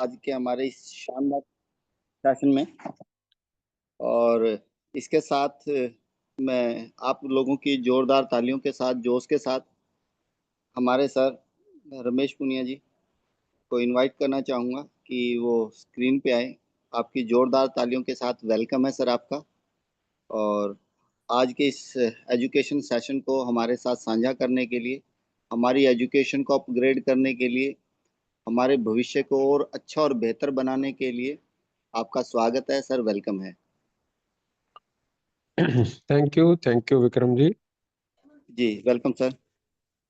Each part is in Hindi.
आज के हमारे इस शानदार सेशन में। और इसके साथ मैं आप लोगों की जोरदार तालियों के साथ, जोश के साथ हमारे सर रमेश पुनिया जी को इनवाइट करना चाहूँगा कि वो स्क्रीन पे आए। आपकी जोरदार तालियों के साथ वेलकम है सर आपका। और आज के इस एजुकेशन सेशन को हमारे साथ साझा करने के लिए, हमारी एजुकेशन को अपग्रेड करने के लिए, हमारे भविष्य को और अच्छा और बेहतर बनाने के लिए आपका स्वागत है सर, वेलकम है। Thank you Vikram ji. जी वेलकम सर।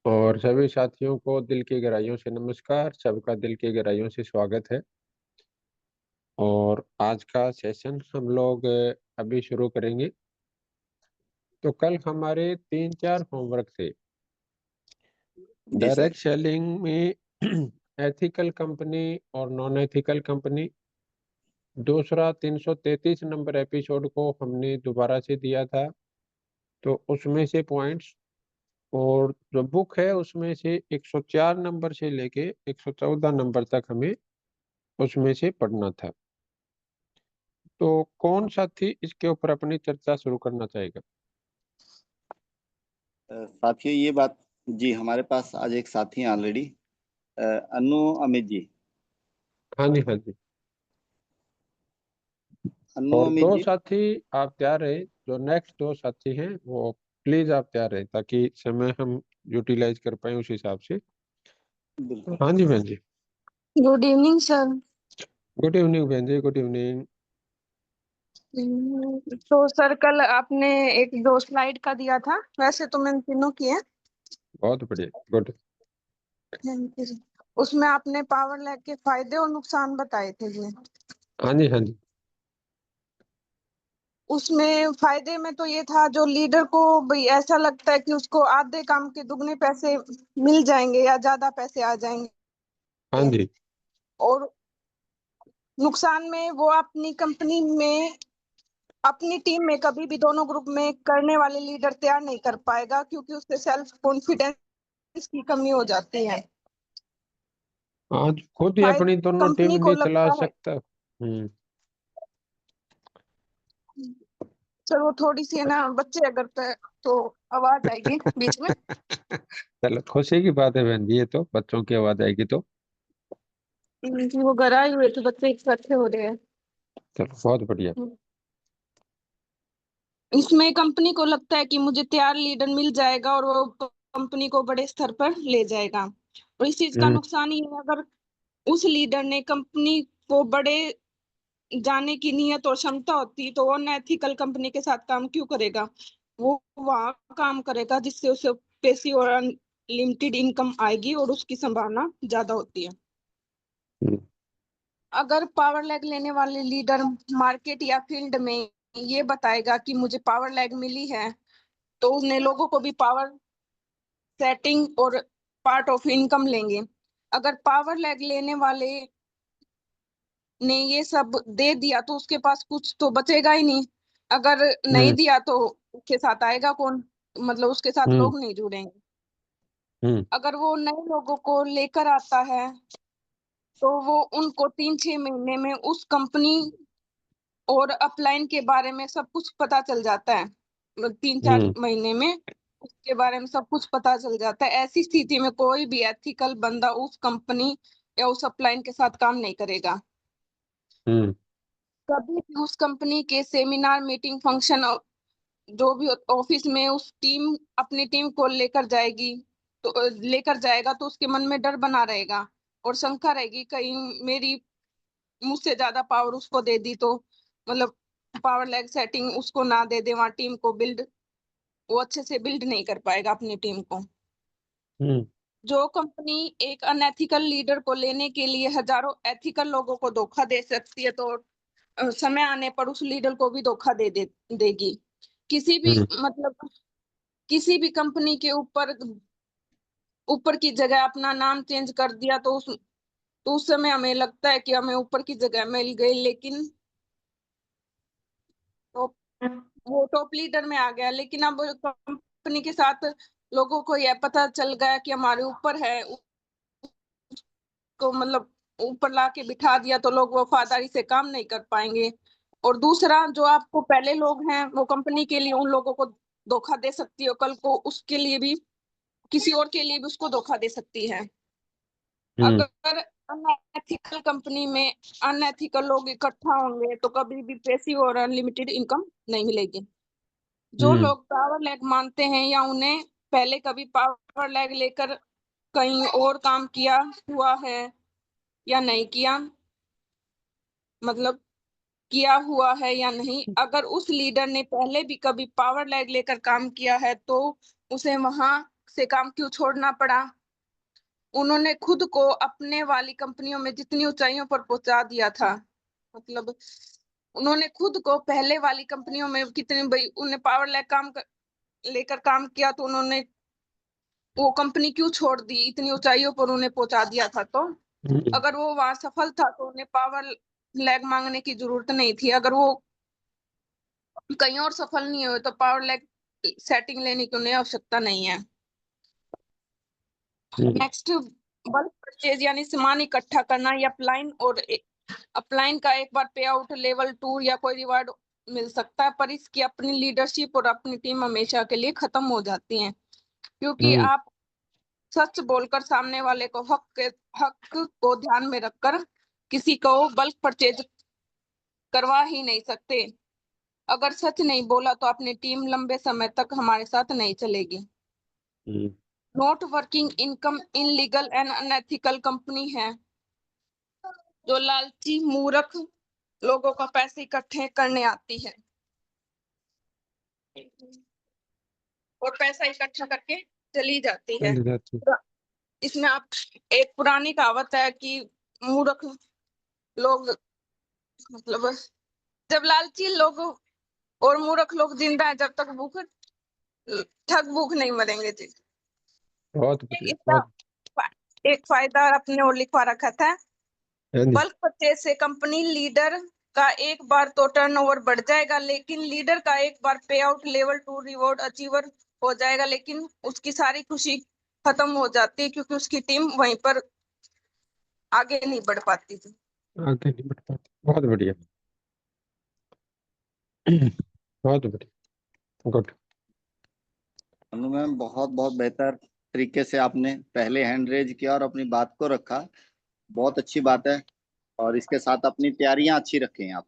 और सभी साथियों को दिल की गहराइयों से नमस्कार, सबका दिल की गहराइयों से स्वागत है। और आज का सेशन हम लोग अभी शुरू करेंगे। तो कल हमारे 3-4 होमवर्क थे। जी सर। डायरेक्ट सेलिंग में एथिकल कंपनी और नॉन एथिकल कंपनी। दूसरा 333 नंबर एपिसोड को हमने दोबारा से दिया था, तो उसमें से पॉइंट्स और जो बुक है उसमें से 104 नंबर से लेके 114 नंबर तक हमें उसमें से पढ़ना था। तो कौन साथी इसके ऊपर अपनी चर्चा शुरू करना चाहेगा? साथियों ये बात, जी हमारे पास आज एक साथी हैं ऑलरेडी, अनु अमित जी। हाँ जी, हाँ जी। अनु और अमित दो जी। साथी आप तैयार रहे, जो नेक्स्ट दो साथी हैं वो प्लीज आप तैयार रहे, ताकि समय हम यूटिलाइज कर पाए उस हिसाब से। बिल्कुल। हाँ जी बहन जी। Good evening sir. Good evening बहन जी, गुड इवनिंग। तो सर कल आपने एक दो स्लाइड का दिया था, वैसे तो मैंने तीनों किए। बहुत बढ़िया, गुड। उसमें आपने पावर लैग के फायदे और नुकसान बताए थे जी। हाँ जी, हाँ जी। उसमें फायदे में तो ये था, जो लीडर को भाई ऐसा लगता है कि उसको आधे काम के दुगने पैसे मिल जाएंगे या ज्यादा पैसे आ जाएंगे। हाँ जी। और नुकसान में वो अपनी कंपनी में, अपनी टीम में कभी भी दोनों ग्रुप में करने वाले लीडर तैयार नहीं कर पाएगा, क्योंकि उससे सेल्फ कॉन्फिडेंस की कमी हो जाती है। आज खुद ही फायदा अपनी दोनों टीम कंपनी को नहीं चला लगता है। सकता। सर वो थोड़ी सी है ना, बच्चे अगर तो आवाज आएगी बीच में। चलो, खुशी की बात है बहन जी, ये तो बच्चों की आवाज आएगी तो। वो घर आए हुए थे बच्चे, इकट्ठे हो रहे हैं। चलो, बहुत बढ़िया। इसमें कंपनी को लगता है कि मुझे तैयार लीडर मिल जाएगा और वो कंपनी को बड़े स्तर पर ले जाएगा। और इस चीज का हम्म। नुकसान ये है, अगर उस लीडर ने कंपनी को बड़े जाने की नियत और क्षमता होती तो वो अनएथिकल कंपनी के साथ काम क्यों करेगा। वो वहां काम करेगा जिससे उसे पैसी और अनलिमिटेड इनकम आएगी और उसकी संभावना ज्यादा होती है। हम्म। अगर पावर लैग लेने वाले लीडर मार्केट या फील्ड में ये बताएगा कि मुझे पावर लैग मिली है, तो उसने लोगों को भी पावर सेटिंग और पार्ट ऑफ इनकम लेंगे। अगर पावर लैग लेने वाले ने ये सब दे दिया तो उसके पास कुछ तो बचेगा ही नहीं। अगर नहीं हम्म। दिया तो उसके साथ आएगा कौन, मतलब उसके साथ हम्म। लोग नहीं जुड़ेंगे। हम्म। अगर वो नए लोगों को लेकर आता है तो वो उनको 3-6 महीने में उस कंपनी और अपलाइन के बारे में सब कुछ पता चल जाता है। मतलब 3-4 महीने में उसके बारे में सब कुछ पता चल जाता है। ऐसी स्थिति में कोई भी एथिकल बंदा उस कंपनी या उस अपलाइन के साथ काम नहीं करेगा। हम्म। कभी भी उस कंपनी के सेमिनार, मीटिंग, फंक्शन, जो भी ऑफिस में उस टीम अपनी टीम को लेकर जाएगी, तो लेकर जाएगा तो उसके मन में डर बना रहेगा और शंका रहेगी, कहीं मेरी मुझसे ज्यादा पावर उसको दे दी तो, मतलब पावर लैग सेटिंग उसको ना दे दे, वहां टीम को बिल्ड, वो अच्छे से बिल्ड नहीं कर पाएगा अपनी टीम को। हम्म। जो कंपनी एक अनएथिकल लीडर को लेने के लिए हजारों एथिकल लोगों को धोखा दे सकती है, तो समय आने पर उस लीडर को भी धोखा देगी। किसी भी हम्म। मतलब किसी भी कंपनी के ऊपर ऊपर की जगह अपना नाम चेंज कर दिया तो उस समय हमें लगता है कि हमें ऊपर की जगह मिल गई, लेकिन तो वो टॉप लीडर में आ गया, लेकिन अब कंपनी के साथ लोगों को यह पता चल गया कि हमारे ऊपर है, को मतलब ऊपर ला के बिठा दिया तो लोग वफादारी से काम नहीं कर पाएंगे। और दूसरा, जो आपको पहले लोग हैं वो कंपनी के लिए उन लोगों को धोखा दे सकती है, कल को उसके लिए भी किसी और के लिए भी उसको धोखा दे सकती है। अगर अनएथिकल कंपनी में अनएथिकल लोग इकट्ठा होंगे तो कभी भी पैसिव और अनलिमिटेड इनकम नहीं मिलेगी। जो लोग पावर लैग मानते हैं या उन्हें पहले कभी पावर लैग लेकर कहीं और काम किया हुआ है या नहीं किया, मतलब किया हुआ है या नहीं, अगर उस लीडर ने पहले भी कभी पावर लैग लेकर काम किया है तो उसे वहां से काम क्यों छोड़ना पड़ा। उन्होंने खुद को अपने वाली कंपनियों में जितनी ऊंचाइयों पर पहुंचा दिया था, मतलब उन्होंने खुद को पहले वाली कंपनियों में कितने भाई उन्हें पावर लैग लेकर काम किया तो उन्होंने वो कंपनी क्यों छोड़ दी, इतनी ऊंचाइयों पर उन्हें पहुंचा दिया था। तो अगर वो वहां सफल था तो उन्हें पावर लैग मांगने की जरूरत नहीं थी। अगर वो कहीं और सफल नहीं हुए तो पावर लैग सेटिंग लेने की उन्हें आवश्यकता नहीं है। नेक्स्ट, बल्क परचेज यानी सामान इकट्ठा करना या अपलाइन का एक बार पे आउट लेवल 2 या कोई रिवार्ड मिल सकता है, पर इसकी अपनी लीडरशिप और अपनी टीम हमेशा के लिए खत्म हो जाती है, क्योंकि आप सच बोलकर सामने वाले को हक को ध्यान में रखकर किसी को बल्क परचेज करवा ही नहीं सकते। अगर सच नहीं बोला तो अपनी टीम लंबे समय तक हमारे साथ नहीं चलेगी। Not working income illegal and unethical company है जो लालची मूर्ख लोगों का पैसे इकट्ठे करने आती है और पैसा इकट्ठा करके चली जाती है। इसमें आप एक पुरानी कहावत है कि मूर्ख लोग, मतलब जब लालची लोग और मूर्ख लोग जिंदा है जब तक ठग भूख नहीं मरेंगे जी। बहुत इसका एक फायदा अपने और लिखवा रखा था, बल्क परचेज से कंपनी लीडर का एक बार तो टर्नओवर बढ़ जाएगा, लेकिन लीडर का एक बार पे आउट लेवल 2 रिवॉर्ड अचीवर हो जाएगा, लेकिन उसकी सारी खुशी खत्म हो जाती है क्योंकि उसकी टीम वहीं पर आगे नहीं बढ़ पाती थी। आगे नहीं बढ़ पाती। बहुत बढ़िया, बहुत बढ़िया, गुड। अनु मैम, बहुत बहुत बेहतर तरीके से आपने पहले हैंड रेज किया और अपनी बात को रखा। बहुत अच्छी बात है। और इसके साथ अपनी तैयारियां अच्छी रखें आप।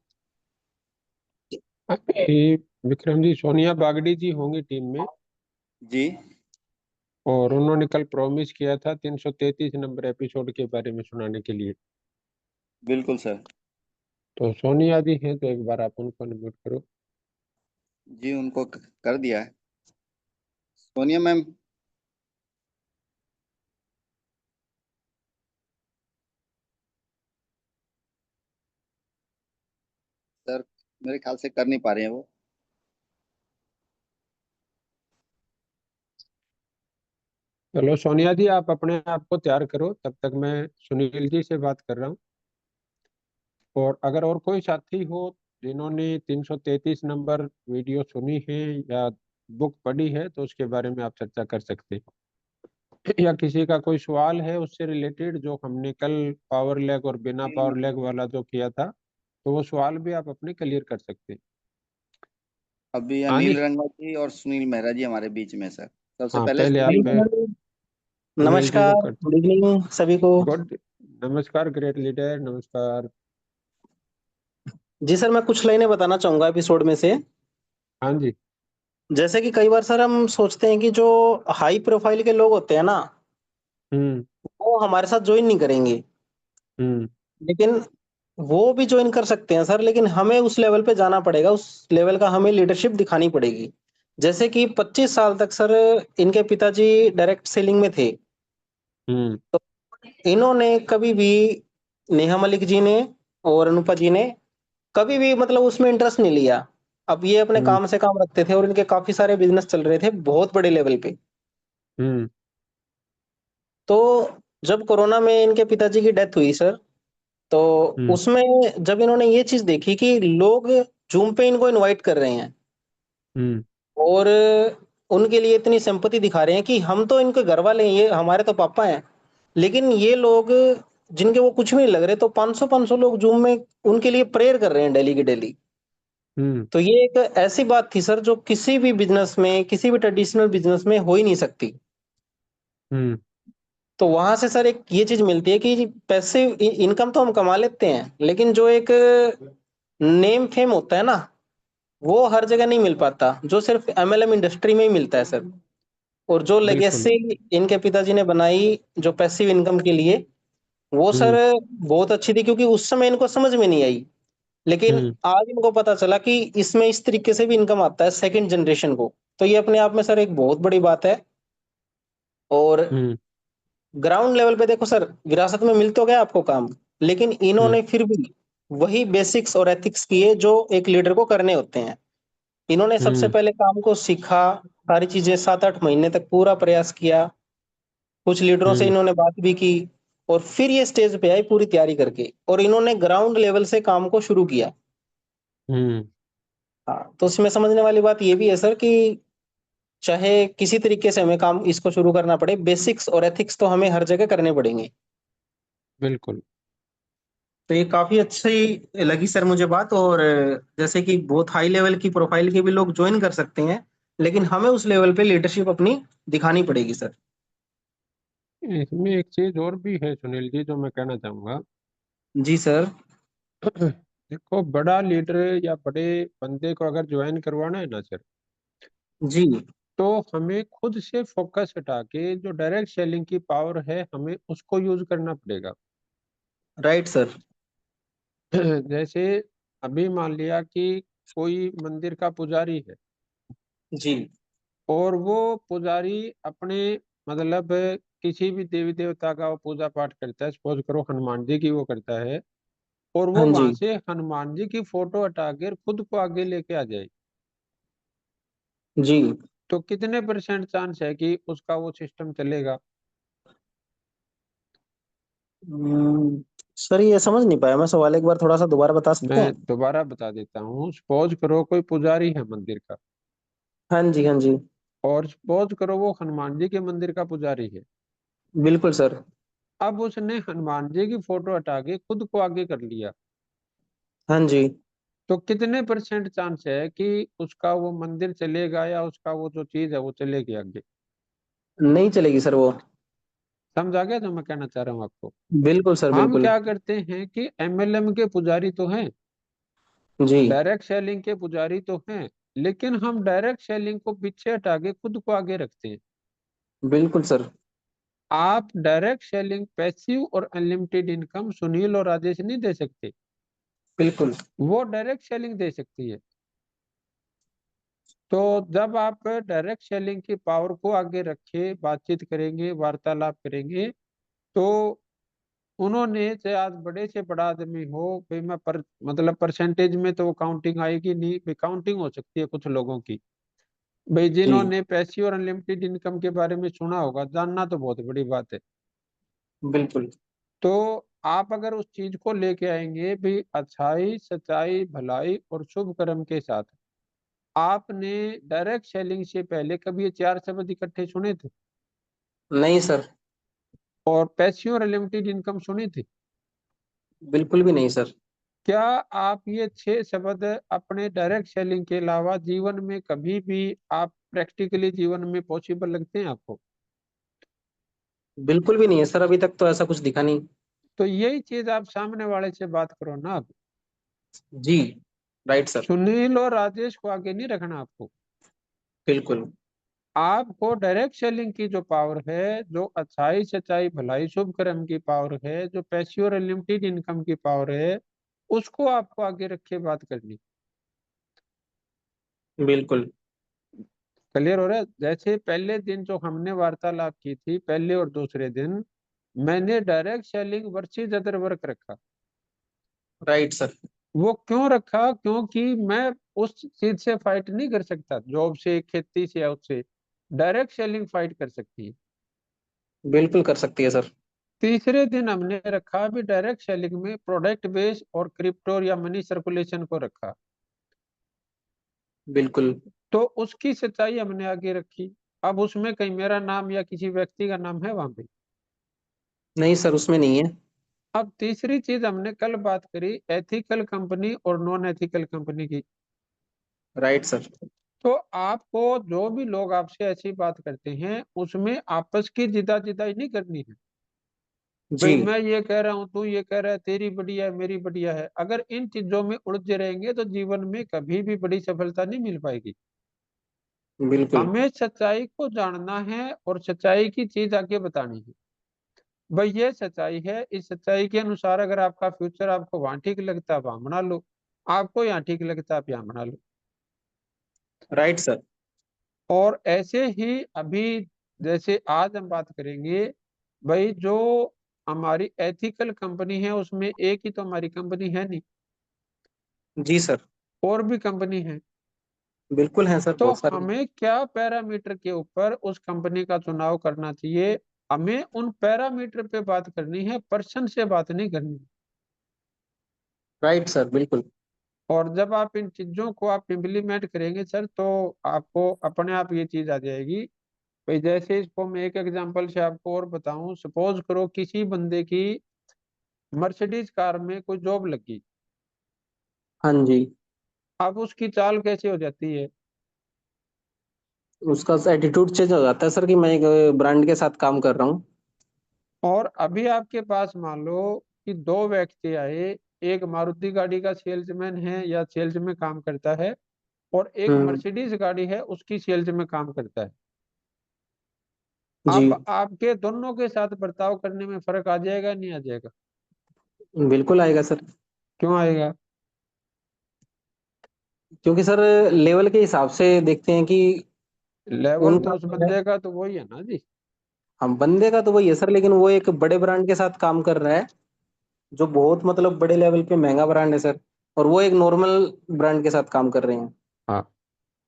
अभी विक्रम जी, सोनिया बागड़ी जी होंगी टीम में जी और उन्होंने कल प्रॉमिस किया था 333 नंबर एपिसोड के बारे में सुनाने के लिए। बिल्कुल सर। तो सोनिया जी हैं तो एक बार आप उनको अनम्यूट करो। जी उनको कर दिया है। सोनिया मैम, सर मेरे ख्याल से कर नहीं पा रहे हैं वो। चलो सोनिया जी, आप अपने आप को तैयार करो, तब तक मैं सुनील जी से बात कर रहा हूँ। और अगर और कोई साथी हो जिन्होंने 333 नंबर वीडियो सुनी है या बुक पढ़ी है तो उसके बारे में आप चर्चा कर सकते हैं, या किसी का कोई सवाल है उससे रिलेटेड जो हमने कल पावर लैग और बिना पावर लैग वाला जो किया था, तो वो सवाल भी आप अपने क्लियर कर सकते हैं। अभी हाँ जी, अनिल रंगा जी और सुनील मेहरा जी हमारे बीच में सर। सबसे हाँ पहले पहले आप सुनील। सुनील जी को नमस्कार, कर। गुड इवनिंग सभी को। गुड, नमस्कार ग्रेट लीडर, नमस्कार। जी सर, मैं कुछ लाइनें बताना चाहूंगा एपिसोड में से। हाँ जी। जैसे कि कई बार सर हम सोचते हैं कि जो हाई प्रोफाइल के लोग होते हैं ना, हम्म वो हमारे साथ ज्वाइन नहीं करेंगे, हम्म लेकिन वो भी ज्वाइन कर सकते हैं सर, लेकिन हमें उस लेवल पे जाना पड़ेगा, उस लेवल का हमें लीडरशिप दिखानी पड़ेगी। जैसे कि 25 साल तक सर इनके पिताजी डायरेक्ट सेलिंग में थे। हम्म इन्होंने कभी भी, नेहा मलिक जी ने और अनुपा जी ने कभी भी मतलब उसमें इंटरेस्ट नहीं लिया। अब ये अपने हम्म काम से काम रखते थे और इनके काफी सारे बिजनेस चल रहे थे बहुत बड़े लेवल पे। हम्म तो जब कोरोना में इनके पिताजी की डेथ हुई सर, तो हम्म उसमें जब इन्होंने ये चीज देखी कि लोग जूम पे इनको इनवाइट कर रहे हैं हम्म और उनके लिए इतनी सिंपैथी दिखा रहे हैं कि हम तो इनके घर वाले हैं, ये हमारे तो पापा हैं, लेकिन ये लोग जिनके वो कुछ भी नहीं लग रहे, तो 500 लोग जूम में उनके लिए प्रेयर कर रहे हैं डेली की डेली। तो ये एक ऐसी बात थी सर जो किसी भी बिजनेस में, किसी भी ट्रेडिशनल बिजनेस में हो ही नहीं सकती। तो वहां से सर एक ये चीज मिलती है कि पैसे इनकम तो हम कमा लेते हैं, लेकिन जो एक नेम फेम होता है ना, वो हर जगह नहीं मिल पाता, जो सिर्फ एमएलएम इंडस्ट्री में ही मिलता है सर। और जो बिल्कुल। लेगेसी इनके पिताजी ने बनाई जो पैसिव इनकम के लिए, वो सर बहुत अच्छी थी, क्योंकि उस समय इनको समझ में नहीं आई। लेकिन आज इनको पता चला कि इसमें इस तरीके से भी इनकम आता है सेकंड जनरेशन को। तो ये अपने आप में सर एक बहुत बड़ी बात है। और ग्राउंड लेवल पे देखो सर, विरासत में मिल तो गया आपको काम, लेकिन इन्होंने फिर भी वही बेसिक्स और एथिक्स किए जो एक लीडर को करने होते हैं। इन्होंने सबसे पहले काम को सीखा, सारी चीजें 7-8 महीने तक पूरा प्रयास किया, कुछ लीडरों से इन्होंने बात भी की, और फिर ये स्टेज पे आए पूरी तैयारी करके, और इन्होंने ग्राउंड लेवल से काम को शुरू किया। हाँ, तो उसमें समझने वाली बात ये भी है सर कि चाहे किसी तरीके से हमें काम इसको शुरू करना पड़े, बेसिक्स और एथिक्स तो हमें हर जगह करने पड़ेंगे। बिल्कुल। तो ये काफी अच्छी लगी सर मुझे बात। और जैसे कि बहुत हाई लेवल की प्रोफाइल के भी लोग ज्वाइन कर सकते हैं, लेकिन हमें उस लेवल पे लीडरशिप अपनी दिखानी पड़ेगी सर। इसमें एक चीज और भी है सुनील जी जो मैं कहना चाहूंगा। जी सर। देखो, बड़ा लीडर या बड़े बंदे को अगर ज्वाइन करवाना है ना सर, जी। तो हमें खुद से फोकस हटा के जो डायरेक्ट सेलिंग की पावर है हमें उसको यूज करना पड़ेगा। Right sir. जैसे अभी मान लिया कि कोई मंदिर का पुजारी है, जी। और वो पुजारी अपने मतलब किसी भी देवी देवता का वो पूजा पाठ करता है, सपोज करो हनुमान जी की वो करता है, और वो हाँ जी। वहां से हनुमान जी की फोटो हटा कर खुद को आगे लेके आ जाए, जी। तो कितने परसेंट चांस है कि उसका वो सिस्टम चलेगा? हम्म, सर ये समझ नहीं पाया मैं सवाल, एक बार थोड़ा सा दोबारा बता सकते मैं हैं? दोबारा बता देता हूँ। सपोज करो कोई पुजारी है मंदिर का, हाँ जी, हाँ जी। और सपोज करो वो हनुमान जी के मंदिर का पुजारी है। बिल्कुल सर। अब उसने हनुमान जी की फोटो हटा के खुद को आगे कर लिया, हाँ जी। तो कितने परसेंट चांस है कि उसका वो मंदिर चलेगा या उसका वो जो चीज है वो चलेगी आगे? नहीं चलेगी सर वो। समझ आ गया जो मैं कहना चाह रहा हूँ आपको? बिल्कुल सर, हम बिल्कुल। क्या करते हैं कि एमएलएम के पुजारी तो हैं, जी। डायरेक्ट सेलिंग के पुजारी तो हैं, लेकिन हम डायरेक्ट सेलिंग को पीछे हटा के खुद को आगे रखते हैं। बिल्कुल सर। आप डायरेक्ट सेलिंग, पैसिव और अनलिमिटेड इनकम सुनील और राजेश नहीं दे सकते, बिल्कुल। वो डायरेक्ट सेलिंग दे सकती है। तो जब आप डायरेक्ट सेलिंग की पावर को आगे रखे, बातचीत करेंगे, वार्तालाप करेंगे, तो उन्होंने चाहे आज बड़े से बड़ा आदमी हो भाई, मैं मतलब परसेंटेज में तो वो काउंटिंग आएगी नहीं भाई, काउंटिंग हो सकती है कुछ लोगों की भाई, जी। जिन्होंने पैसिव और अनलिमिटेड इनकम के बारे में सुना होगा, जानना तो बहुत बड़ी बात है। बिल्कुल। तो आप अगर उस चीज को लेके आएंगे भाई, अच्छाई सच्चाई भलाई और शुभ कर्म के साथ, आपने डायरेक्ट सेलिंग से पहले कभी ये चार शब्द इकट्ठे सुने थे? नहीं सर। और पैसिव और अनलिमिटेड इनकम सुनी थी? बिल्कुल भी नहीं सर। क्या आप ये 6 शब्द अपने डायरेक्ट सेलिंग के अलावा जीवन में कभी भी आप प्रैक्टिकली जीवन में पॉसिबल लगते हैं आपको? बिल्कुल भी नहीं है सर, अभी तक तो ऐसा कुछ दिखा नहीं। तो यही चीज आप सामने वाले से बात करो ना आप। जी। Right sir. सुनील और राजेश को आगे नहीं रखना आपको, बिल्कुल। आपको डायरेक्ट सेलिंग की जो पावर है, जो अच्छाई सच्चाई भलाई शुभ कर्म की पावर है, जो पैसिव और अनलिमिटेड इनकम की पावर है, उसको आपको आगे रख के बात करनी। बिल्कुल। क्लियर हो रहा है? जैसे पहले दिन जो हमने वार्तालाप की थी, पहले और दूसरे दिन मैंने direct selling versus other work रखा। Right sir. वो क्यों रखा? क्योंकि मैं उस चीज से फाइट नहीं कर सकता, जॉब से, खेती से या उससे। डायरेक्ट सेलिंग फाइट कर सकती है। बिल्कुल कर सकती है सर। तीसरे दिन हमने रखा भी डायरेक्ट सेलिंग में प्रोडक्ट बेस और क्रिप्टो या मनी सर्कुलेशन को रखा, बिल्कुल। तो उसकी सच्चाई हमने आगे रखी। अब उसमें कहीं मेरा नाम या किसी व्यक्ति का नाम है वहां पे? नहीं सर, उसमें नहीं है। अब तीसरी चीज हमने कल बात करी एथिकल कंपनी और नॉन एथिकल कंपनी की। Right sir. तो आपको जो भी लोग आपसे ऐसी बात करते हैं उसमें आपस की जिदाई नहीं करनी है। भाई जी मैं ये कह रहा हूँ, तू ये कह रहा है, तेरी बढ़िया है मेरी बढ़िया है, अगर इन चीजों में उलझे रहेंगे तो जीवन में कभी भी बड़ी सफलता नहीं मिल पाएगी। बिल्कुल। हमें सच्चाई को जानना है और सच्चाई की चीज आगे बतानी है। भाई ये सच्चाई है, इस सच्चाई के अनुसार अगर आपका फ्यूचर आपको वहां ठीक लगता है वहां बना लो, आपको यहाँ ठीक लगता है आप यहाँ बना लो। Right sir. और ऐसे ही अभी जैसे आज हम बात करेंगे, भाई जो हमारी एथिकल कंपनी है उसमें एक ही तो हमारी कंपनी है नहीं, जी सर। और भी कंपनी है। बिल्कुल है सर, तो बहुत सारे। हमें क्या पैरामीटर के ऊपर उस कंपनी का चुनाव करना चाहिए, हमें उन पैरामीटर पे बात करनी है, पर्सन से बात नहीं करनी। राइट सर, बिल्कुल। और जब आप इन चीजों को आप इम्प्लीमेंट करेंगे सर तो आपको अपने आप ये चीज आ जाएगी। भाई जैसे इसको मैं एक एग्जांपल से आपको और बताऊं, सपोज करो किसी बंदे की मर्सिडीज कार में कोई जॉब लगी, हाँ जी। अब उसकी चाल कैसे हो जाती है? उसका एटीट्यूड चेंज हो जाता है सर कि मैं एक ब्रांड के साथ काम कर रहा हूँ। और अभी आपके पास मान लो कि दो व्यक्ति आए, एक मारुति गाड़ी का सेल्समैन है या सेल्स में काम करता है, और एक हम्म। मर्सिडीज गाड़ी है उसकी सेल्स में काम करता है। जी। अब आपके दोनों के साथ बर्ताव करने में फर्क आ जाएगा नहीं आ जाएगा? बिल्कुल आएगा सर। क्यों आएगा? क्योंकि सर लेवल के हिसाब से देखते हैं कि लेवल उनका तो उस जो है, बंदे का तो वही है ना जी। हम बंदे का तो वही है सर, लेकिन वो एक बड़े ब्रांड के साथ काम कर रहा है जो बहुत मतलब बड़े लेवल पे महंगा ब्रांड है सर, और वो एक नॉर्मल ब्रांड के साथ काम कर रहे हैं। हाँ,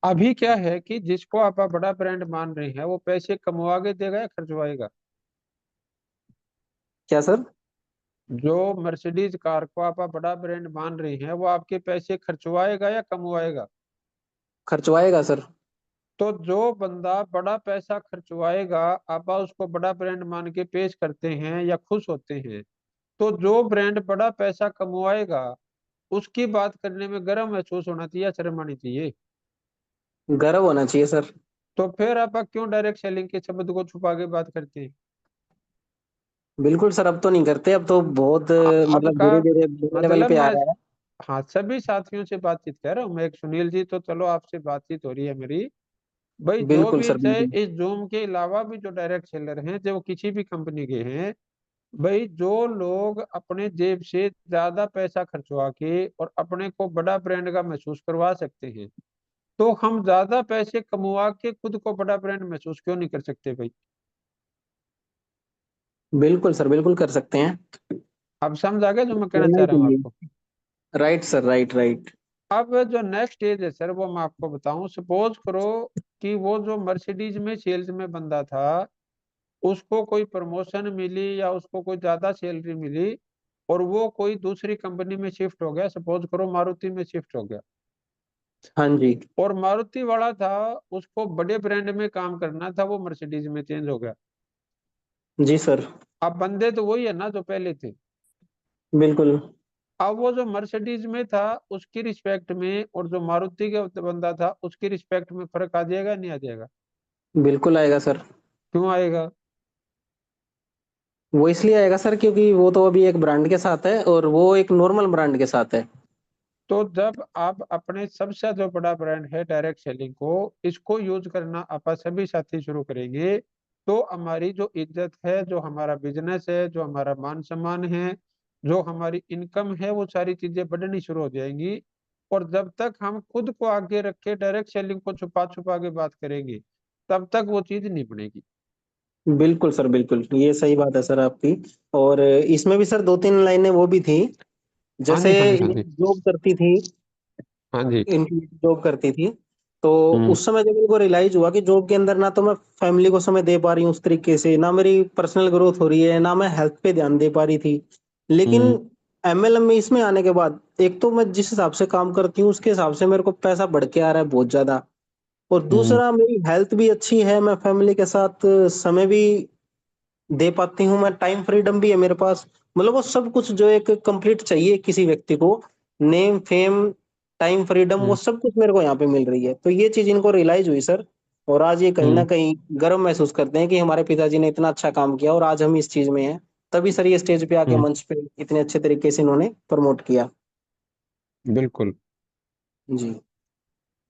अभी क्या है कि जिसको आप बड़ा ब्रांड मान रहे हैं वो पैसे कमवा के देगा या खर्चवाएगा? क्या सर? जो मर्सिडीज कार को आप बड़ा ब्रांड मान रहे हैं वो आपके पैसे खर्चवाएगा या कमवाएगा? खर्चवाएगा सर। तो जो बंदा बड़ा पैसा खर्चवाएगा, आप उसको बड़ा ब्रांड मान के पेश करते हैं या खुश होते हैं, तो जो ब्रांड बड़ा पैसा कमवाएगा उसकी बात करने में गर्व महसूस होना चाहिए या शर्म आनी चाहिए? गर्व होना चाहिए सर। तो फिर आप क्यों डायरेक्ट सेलिंग के शब्द को छुपा के बात करते हैं? बिल्कुल सर, अब तो नहीं करते, अब तो बहुत अब मतलब का धीरे धीरे बड़े लेवल मतलब पे आ मैं, रहा है। हाँ सभी साथियों से बातचीत कर रहा हूँ मैं, एक सुनील जी तो चलो आपसे बातचीत हो रही है मेरी। भाई जो बिल्कुल भी सर, चाहे बिल्कुल। इस जूम के अलावा भी जो डायरेक्ट सेलर हैं जो किसी भी कंपनी के हैं, भाई जो लोग अपने जेब से ज्यादा पैसा खर्चवा के और अपने को बड़ा ब्रांड का महसूस करवा सकते हैं, तो हम ज्यादा पैसे कमवा के खुद को बड़ा ब्रांड महसूस क्यों नहीं कर सकते भाई? बिल्कुल सर, बिल्कुल कर सकते हैं। अब समझ आ गया जो मैं कहना करना चाह ही रहा हूँ चाहिए। आपको? Right sir, right right. अब जो नेक्स्ट स्टेज है सर वो मैं आपको बताऊं, सपोज करो कि वो जो मर्सिडीज में सेल्स में बंदा था उसको कोई प्रमोशन मिली या उसको कोई ज्यादा सैलरी मिली और वो कोई दूसरी कंपनी में शिफ्ट हो गया, सपोज करो मारुति में शिफ्ट हो गया, हाँ जी। और मारुति वाला था उसको बड़े ब्रांड में काम करना था, वो मर्सिडीज में चेंज हो गया। जी सर। अब बंदे तो वही है ना जो पहले थे। बिल्कुल। अब वो जो मर्सिडीज में था उसकी रिस्पेक्ट में और जो मारुति का बंदा था उसकी रिस्पेक्ट में फर्क आ जाएगा नहीं आ जाएगा? बिल्कुल आएगा सर। क्यों आएगा? वो इसलिए आएगा सर क्योंकि वो तो अभी एक ब्रांड के साथ है और वो एक नॉर्मल ब्रांड के साथ है। तो जब आप अपने सबसे जो बड़ा ब्रांड है डायरेक्ट सेलिंग को इसको यूज करना आप सभी साथी शुरू करेंगे, तो हमारी जो इज्जत है, जो हमारा बिजनेस है, जो हमारा मान सम्मान है, जो हमारी इनकम है, वो सारी चीजें बढ़नी शुरू हो जाएंगी। और जब तक हम खुद को आगे रख के डायरेक्ट सेलिंग को छुपा छुपा के बात करेंगे तब तक वो चीज नहीं बनेगी। बिल्कुल सर, बिल्कुल ये सही बात है सर आपकी। और इसमें भी सर दो तीन लाइनें वो भी थी। हाँ जैसे जी हाँ जी हाँ ये जी। जॉब करती थी, हाँ जी। इनकी जॉब करती थी, तो हम्म। उस समय जब मेरे को रियलाइज हुआ कि जॉब के अंदर ना तो मैं फैमिली को समय दे पा रही हूँ उस तरीके से, ना मेरी पर्सनल ग्रोथ हो रही है, ना मैं हेल्थ पे ध्यान दे पा रही थी। लेकिन हम्म। एमएलएम में इसमें आने के बाद एक तो मैं जिस हिसाब से काम करती हूँ उसके हिसाब से मेरे को पैसा बढ़ के आ रहा है बहुत ज्यादा, और हम्म। दूसरा मेरी हेल्थ भी अच्छी है, मैं फैमिली के साथ समय भी दे पाती हूँ, मैं टाइम फ्रीडम भी है मेरे पास। मतलब वो सब कुछ जो एक कंप्लीट चाहिए किसी व्यक्ति को, नेम फेम टाइम फ्रीडम, वो सब कुछ मेरे को यहाँ पे मिल रही है। तो ये चीज इनको रियलाइज हुई सर, और आज ये कहीं ना कहीं गर्व महसूस करते हैं कि हमारे पिताजी ने इतना अच्छा काम किया और आज हम इस चीज में हैं। तभी सर ये स्टेज पे आके मंच पे इतने अच्छे तरीके से इन्होंने प्रमोट किया। बिल्कुल, जी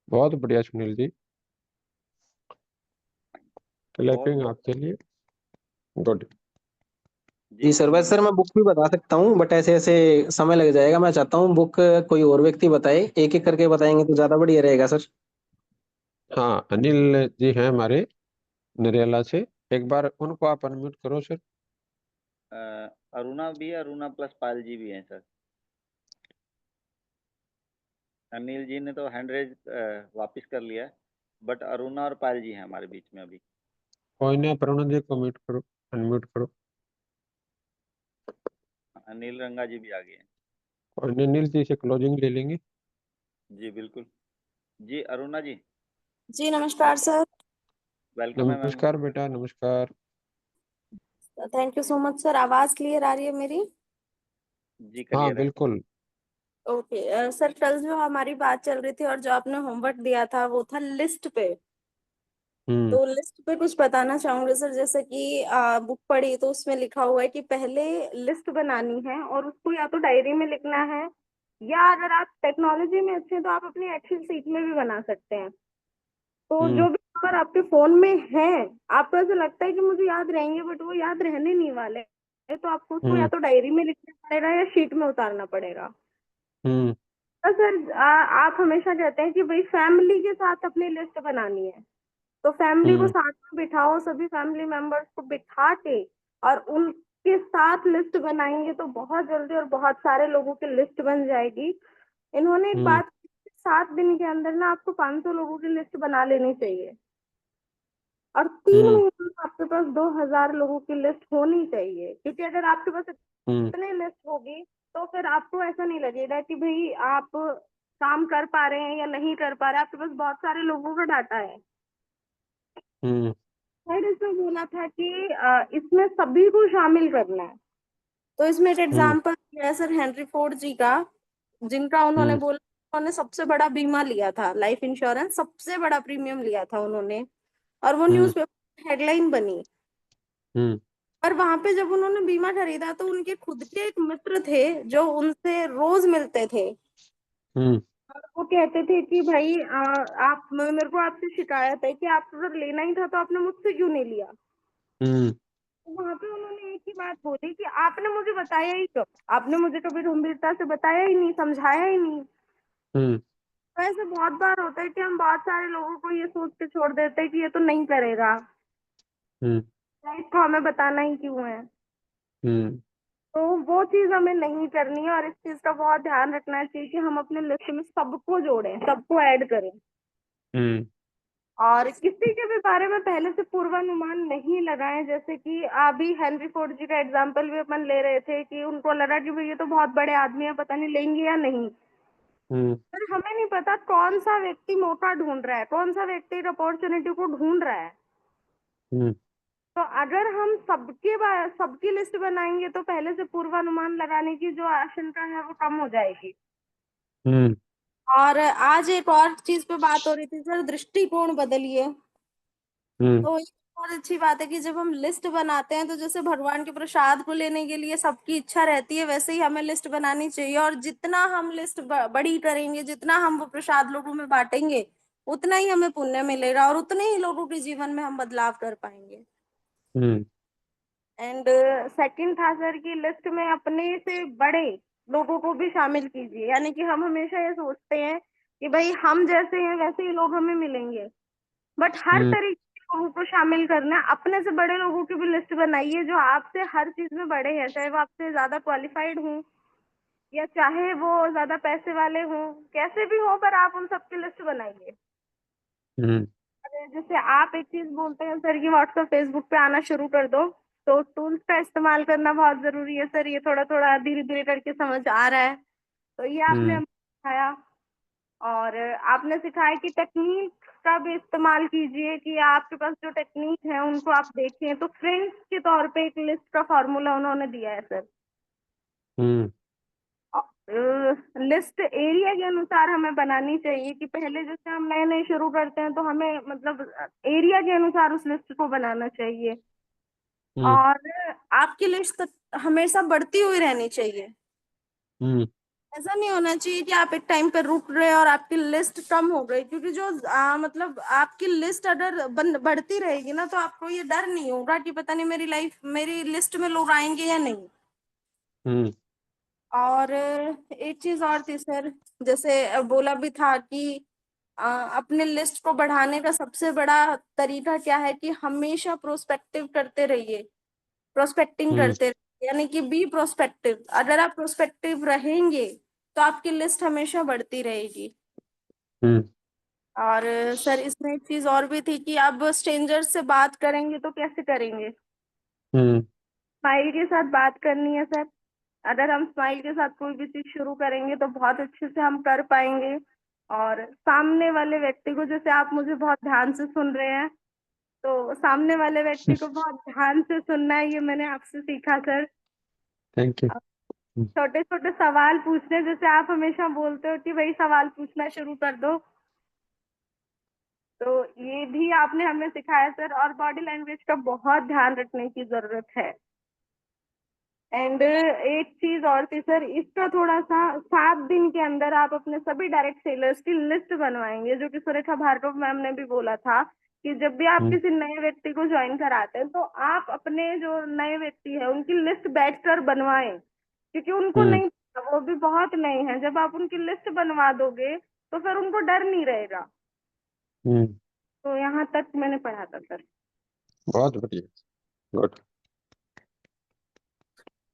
बहुत बढ़िया सुनील जी, क्लैपिंग और आपके लिए, गुड। जी सर, वैसे सर मैं बुक भी बता सकता हूँ, बट ऐसे ऐसे समय लग जाएगा। मैं चाहता हूँ बुक कोई और व्यक्ति बताए, एक एक करके बताएंगे तो ज्यादा बढ़िया रहेगा सर। हाँ, अनिल जी हैं हमारे नरेला से, एक बार उनको आप अनम्यूट करो सर। अरुणा भी है, अरुणा प्लस पायल जी भी हैं सर। अनिल जी ने तो हैंड रेज वापस कर लिया है, बट अरुणा और पायल जी हैं हमारे बीच में अभी। कोई ना, प्रणव जी को म्यूट करो, अनम्यूट करो। अनिल रंगा जी भी आ गए हैं। और अनिल जी से क्लोजिंग ले लेंगे। जी बिल्कुल। जी अरुणा जी, जी नमस्कार सर। वेलकम है मैम। नमस्कार बेटा, नमस्कार। Thank you so much sir. आवाज क्लियर आ रही है मेरी? जी हाँ क्लियर है। बिल्कुल। ओके सर, कल जो हमारी बात चल रही थी और जो आपने होमवर्क दिया था वो था लिस्ट पे। तो लिस्ट पे कुछ बताना चाहूंगे सर, जैसे कि बुक पढ़ी तो उसमें लिखा हुआ है कि पहले लिस्ट बनानी है और उसको या तो डायरी में लिखना है, या अगर आप टेक्नोलॉजी में अच्छे हैं तो आप अपनी एक्सेल सीट में भी बना सकते हैं। तो जो भी नंबर आपके फोन में है, आपको ऐसा लगता है कि मुझे याद रहेंगे बट वो याद रहने नहीं वाले, तो आपको उसको या तो डायरी में लिखना पड़ेगा या शीट में उतारना पड़ेगा। हम्म तो सर आप हमेशा कहते हैं कि भाई फैमिली के साथ अपनी लिस्ट बनानी है, तो फैमिली को साथ में बिठाओ, सभी फैमिली मेंबर्स को बिठा के और उनके साथ लिस्ट बनाएंगे तो बहुत जल्दी और बहुत सारे लोगों की लिस्ट बन जाएगी। इन्होंने एक बात, 7 दिन के अंदर ना आपको 500 लोगों की लिस्ट बना लेनी चाहिए और 3 महीने में आपके पास 2000 लोगों की लिस्ट होनी चाहिए। क्योंकि अगर आपके पास इतनी लिस्ट होगी तो फिर आपको ऐसा नहीं लगेगा कि भाई आप काम कर पा रहे हैं या नहीं कर पा रहे, आपके पास बहुत सारे लोगों का डाटा है। सर इसमें बोला था कि इसमें सभी को शामिल करना है। तो इसमें एक एग्जाम्पल दिया है सर हेनरी फोर्ड जी का, जिनका उन्होंने बोला उन्होंने सबसे बड़ा बीमा लिया था, लाइफ इंश्योरेंस, सबसे बड़ा प्रीमियम लिया था उन्होंने, और वो न्यूज़पेपर हेडलाइन बनी। और वहां पे जब उन्होंने बीमा खरीदा तो उनके खुद के एक मित्र थे जो उनसे रोज मिलते थे, और वो कहते थे कि भाई आप, मेरे को आपसे शिकायत है कि आपको अगर लेना ही था तो आपने मुझसे क्यों नहीं लिया। तो वहां पे उन्होंने एक ही बात बोली कि आपने मुझे बताया ही कब, आपने मुझे कभी गंभीरता से बताया ही नहीं, समझाया ही नहीं। तो ऐसे बहुत बार होता है कि हम बहुत सारे लोगों को ये सोच के छोड़ देते हैं कि ये तो नहीं करेगा, इसको हमें बताना ही क्यों है। तो वो चीज हमें नहीं करनी है और इस चीज का बहुत ध्यान रखना चाहिए कि हम अपने लिस्ट में सबको जोड़ें, सबको ऐड करें, और किसी के भी बारे में पहले से पूर्वानुमान नहीं लगाएं। जैसे कि अभी हेनरी फोर्ड जी का एग्जांपल भी अपन ले रहे थे कि उनको लगा कि भाई ये तो बहुत बड़े आदमी है, पता नहीं लेंगे या नहीं। पर हमें नहीं पता कौन सा व्यक्ति मौका ढूंढ रहा है, कौन सा व्यक्ति एक अपॉर्चुनिटी को ढूंढ रहा है। तो अगर हम सबकी लिस्ट बनाएंगे तो पहले से पूर्वानुमान लगाने की जो आशंका है वो कम हो जाएगी। और आज एक और चीज पे बात हो रही थी सर, दृष्टिकोण बदलिए। तो ये बहुत अच्छी बात है कि जब हम लिस्ट बनाते हैं तो जैसे भगवान के प्रसाद को लेने के लिए सबकी इच्छा रहती है, वैसे ही हमें लिस्ट बनानी चाहिए, और जितना हम लिस्ट बड़ी करेंगे, जितना हम वो प्रसाद लोगों में बांटेंगे, उतना ही हमें पुण्य मिलेगा और उतने ही लोगों के जीवन में हम बदलाव कर पाएंगे। एंड सेकंड था सर की लिस्ट में अपने से बड़े लोगों को भी शामिल कीजिए। यानी कि हम हमेशा ये सोचते हैं कि भाई हम जैसे हैं वैसे ही लोग हमें मिलेंगे, बट हर तरीके के लोगों को शामिल करना है। अपने से बड़े लोगों की भी लिस्ट बनाइए जो आपसे हर चीज में बड़े हैं, चाहे वो आपसे ज्यादा क्वालिफाइड हों या चाहे वो ज्यादा पैसे वाले हों, कैसे भी हो, पर आप उन सबकी लिस्ट बनाइए। जैसे आप एक चीज बोलते हैं सर कि व्हाट्सएप फेसबुक पे आना शुरू कर दो, तो टूल्स का इस्तेमाल करना बहुत जरूरी है सर। ये थोड़ा थोड़ा धीरे धीरे करके समझ आ रहा है, तो ये आपने हमें सिखाया। और आपने सिखाया कि टेक्निक का भी इस्तेमाल कीजिए, कि आपके पास जो टेक्निक है उनको आप देखें। तो फ्रेंड्स के तौर पे एक लिस्ट का फॉर्मूला उन्होंने दिया है सर। हम्म लिस्ट एरिया के अनुसार हमें बनानी चाहिए कि पहले जैसे हम नए नए शुरू करते हैं तो हमें मतलब एरिया के अनुसार उस लिस्ट को बनाना चाहिए। हम्म और आपकी लिस्ट हमेशा बढ़ती हुई रहनी चाहिए। हम्म ऐसा नहीं होना चाहिए कि आप एक टाइम पे रुक रहे और आपकी लिस्ट कम हो गई, क्योंकि जो मतलब आपकी लिस्ट अगर बढ़ती रहेगी ना तो आपको ये डर नहीं होगा कि पता नहीं मेरी लिस्ट में लोग आएंगे या नहीं। हम्म और एक चीज और थी सर, जैसे बोला भी था कि अपने लिस्ट को बढ़ाने का सबसे बड़ा तरीका क्या है कि हमेशा प्रोस्पेक्टिव करते रहिए, प्रोस्पेक्टिंग हम्म करते रहिए, यानी कि बी प्रोस्पेक्टिव। अगर आप प्रोस्पेक्टिव रहेंगे तो आपकी लिस्ट हमेशा बढ़ती रहेगी। हम्म और सर इसमें एक चीज और भी थी कि आप स्ट्रेंजर से बात करेंगे तो कैसे करेंगे? हम्म स्माइल के साथ बात करनी है सर। अगर हम स्माइल के साथ कोई भी चीज शुरू करेंगे तो बहुत अच्छे से हम कर पाएंगे। और सामने वाले व्यक्ति को, जैसे आप मुझे बहुत ध्यान से सुन रहे हैं, तो सामने वाले व्यक्ति को बहुत ध्यान से सुनना है, ये मैंने आपसे सीखा सर। Thank you. छोटे छोटे सवाल पूछने, जैसे आप हमेशा बोलते हो कि भाई सवाल पूछना शुरू कर दो, तो ये भी आपने हमें सिखाया सर। और बॉडी लैंग्वेज का बहुत ध्यान रखने की जरूरत है। एंड एक चीज और थी सर, इसका थोड़ा सा 7 दिन के अंदर आप अपने सभी डायरेक्ट सेलर्स की लिस्ट बनवाएंगे, जो कि सुरेखा भार्गव मैम ने भी बोला था कि जब भी आप किसी नए व्यक्ति को ज्वाइन कराते हैं तो आप अपने जो नए व्यक्ति है उनकी लिस्ट बैठकर बनवाएं, क्योंकि उनको नहीं, वो भी बहुत नए हैं। जब आप उनकी लिस्ट बनवा दोगे तो फिर उनको डर नहीं रहेगा। हम्म तो यहाँ तक मैंने पढ़ा था सर। बहुत बढ़िया, गुड।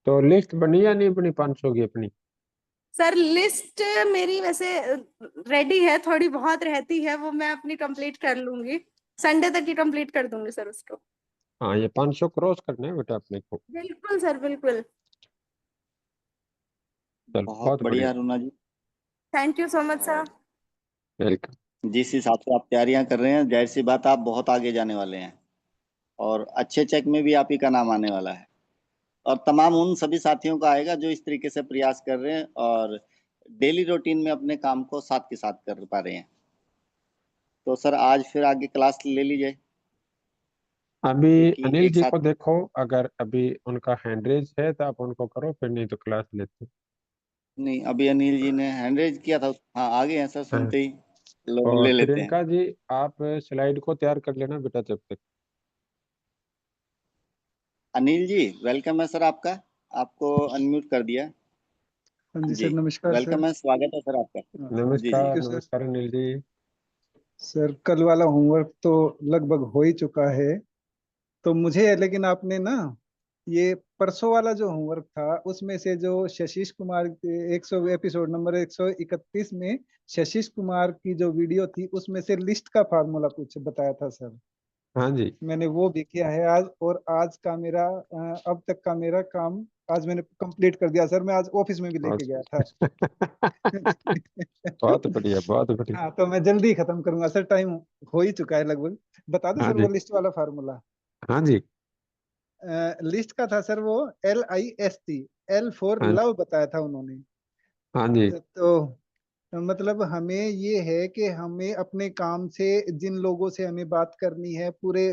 तो लिस्ट बनी या नहीं बनी 500 की अपनी? सर लिस्ट मेरी वैसे रेडी है, थोड़ी बहुत रहती है, वो मैं अपनी कंप्लीट कर लूंगी, संडे तक ही कंप्लीट कर दूंगी सर उसको। हाँ, ये 500 क्रॉस करने हैं बेटा अपने को। बिल्कुल सर, बिल्कुल। चल, बहुत बहुत बढ़िया। बढ़िया Aruna ji. Thank you so much sir. और वेलकम। जिस हिसाब से आप तैयारियां कर रहे हैं, जाहिर सी बात आप बहुत आगे जाने वाले हैं और अच्छे चेक में भी आप ही का नाम आने वाला है। और तमाम उन सभी साथियों का आएगा जो इस तरीके से प्रयास कर रहे हैं और डेली रूटीन में अपने काम को साथ के साथ कर पा रहे हैं। तो सर आज फिर आगे क्लास ले लीजिए, अभी क्योंकि अनिल एक जी साथ। को देखो, अगर अभी उनका हैंड रेज है तो आप उनको करो, फिर नहीं तो क्लास लेते। नहीं, अभी अनिल जी ने हैंड रेज किया था। हाँ, आगे हैं सर, हाँ, सुनते ही ले और लेते हैं। प्रियंका जी आप स्लाइड को तैयार कर लेना बेटा जब तक। अनिल जी वेलकम है सर आपका, आपको अनम्यूट कर दिया। हाँ जी जी, सर, नमस्कार सर। वेलकम है, स्वागत है सर आपका। जी जी। थैंक नमस्कार, यू सर। नमस्कार अनिल जी। सर कल वाला होमवर्क तो लगभग हो ही चुका है, तो मुझे लेकिन आपने ना ये परसों वाला जो होमवर्क था उसमें से जो शशीष कुमार के 100 एपिसोड नंबर 131 में शशीष कुमार की जो वीडियो थी उसमें से लिस्ट का फार्मूला कुछ बताया था सर। हाँ जी। मैंने वो भी किया है आज, और आज का मेरा अब तक का मेरा काम आज मैंने कंप्लीट कर दिया सर। मैं आज ऑफिस में भी लेके गया था। बहुत बढ़िया, बहुत बढ़िया। हाँ, तो मैं जल्दी खत्म करूंगा सर, टाइम हो ही चुका है लगभग। बता दो हाँ सर जी, वो लिस्ट वाला फार्मूला। हाँ जी, लिस्ट का था सर वो LIST, L फॉर हाँ, लव बताया था उन्होंने। हाँ जी। तो मतलब हमें ये है कि हमें अपने काम से जिन लोगों से हमें बात करनी है, पूरे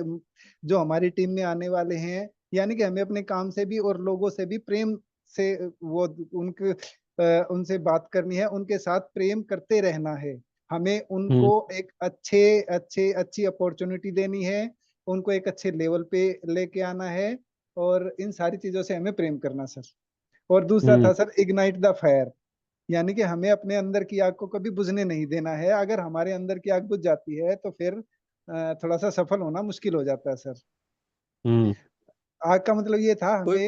जो हमारी टीम में आने वाले हैं, यानी कि हमें अपने काम से भी और लोगों से भी प्रेम से वो उनके उनसे बात करनी है, उनके साथ प्रेम करते रहना है। हमें उनको हम्म एक अच्छी अपॉर्चुनिटी देनी है, उनको एक अच्छे लेवल पे लेके आना है, और इन सारी चीजों से हमें प्रेम करना सर। और दूसरा हम्म था सर इग्नाइट द फायर, यानी कि हमें अपने अंदर की आग को कभी बुझने नहीं देना है। अगर हमारे अंदर की आग बुझ जाती है तो फिर थोड़ा सा सफल होना मुश्किल हो जाता है सर। हम्म आग का मतलब ये था कोई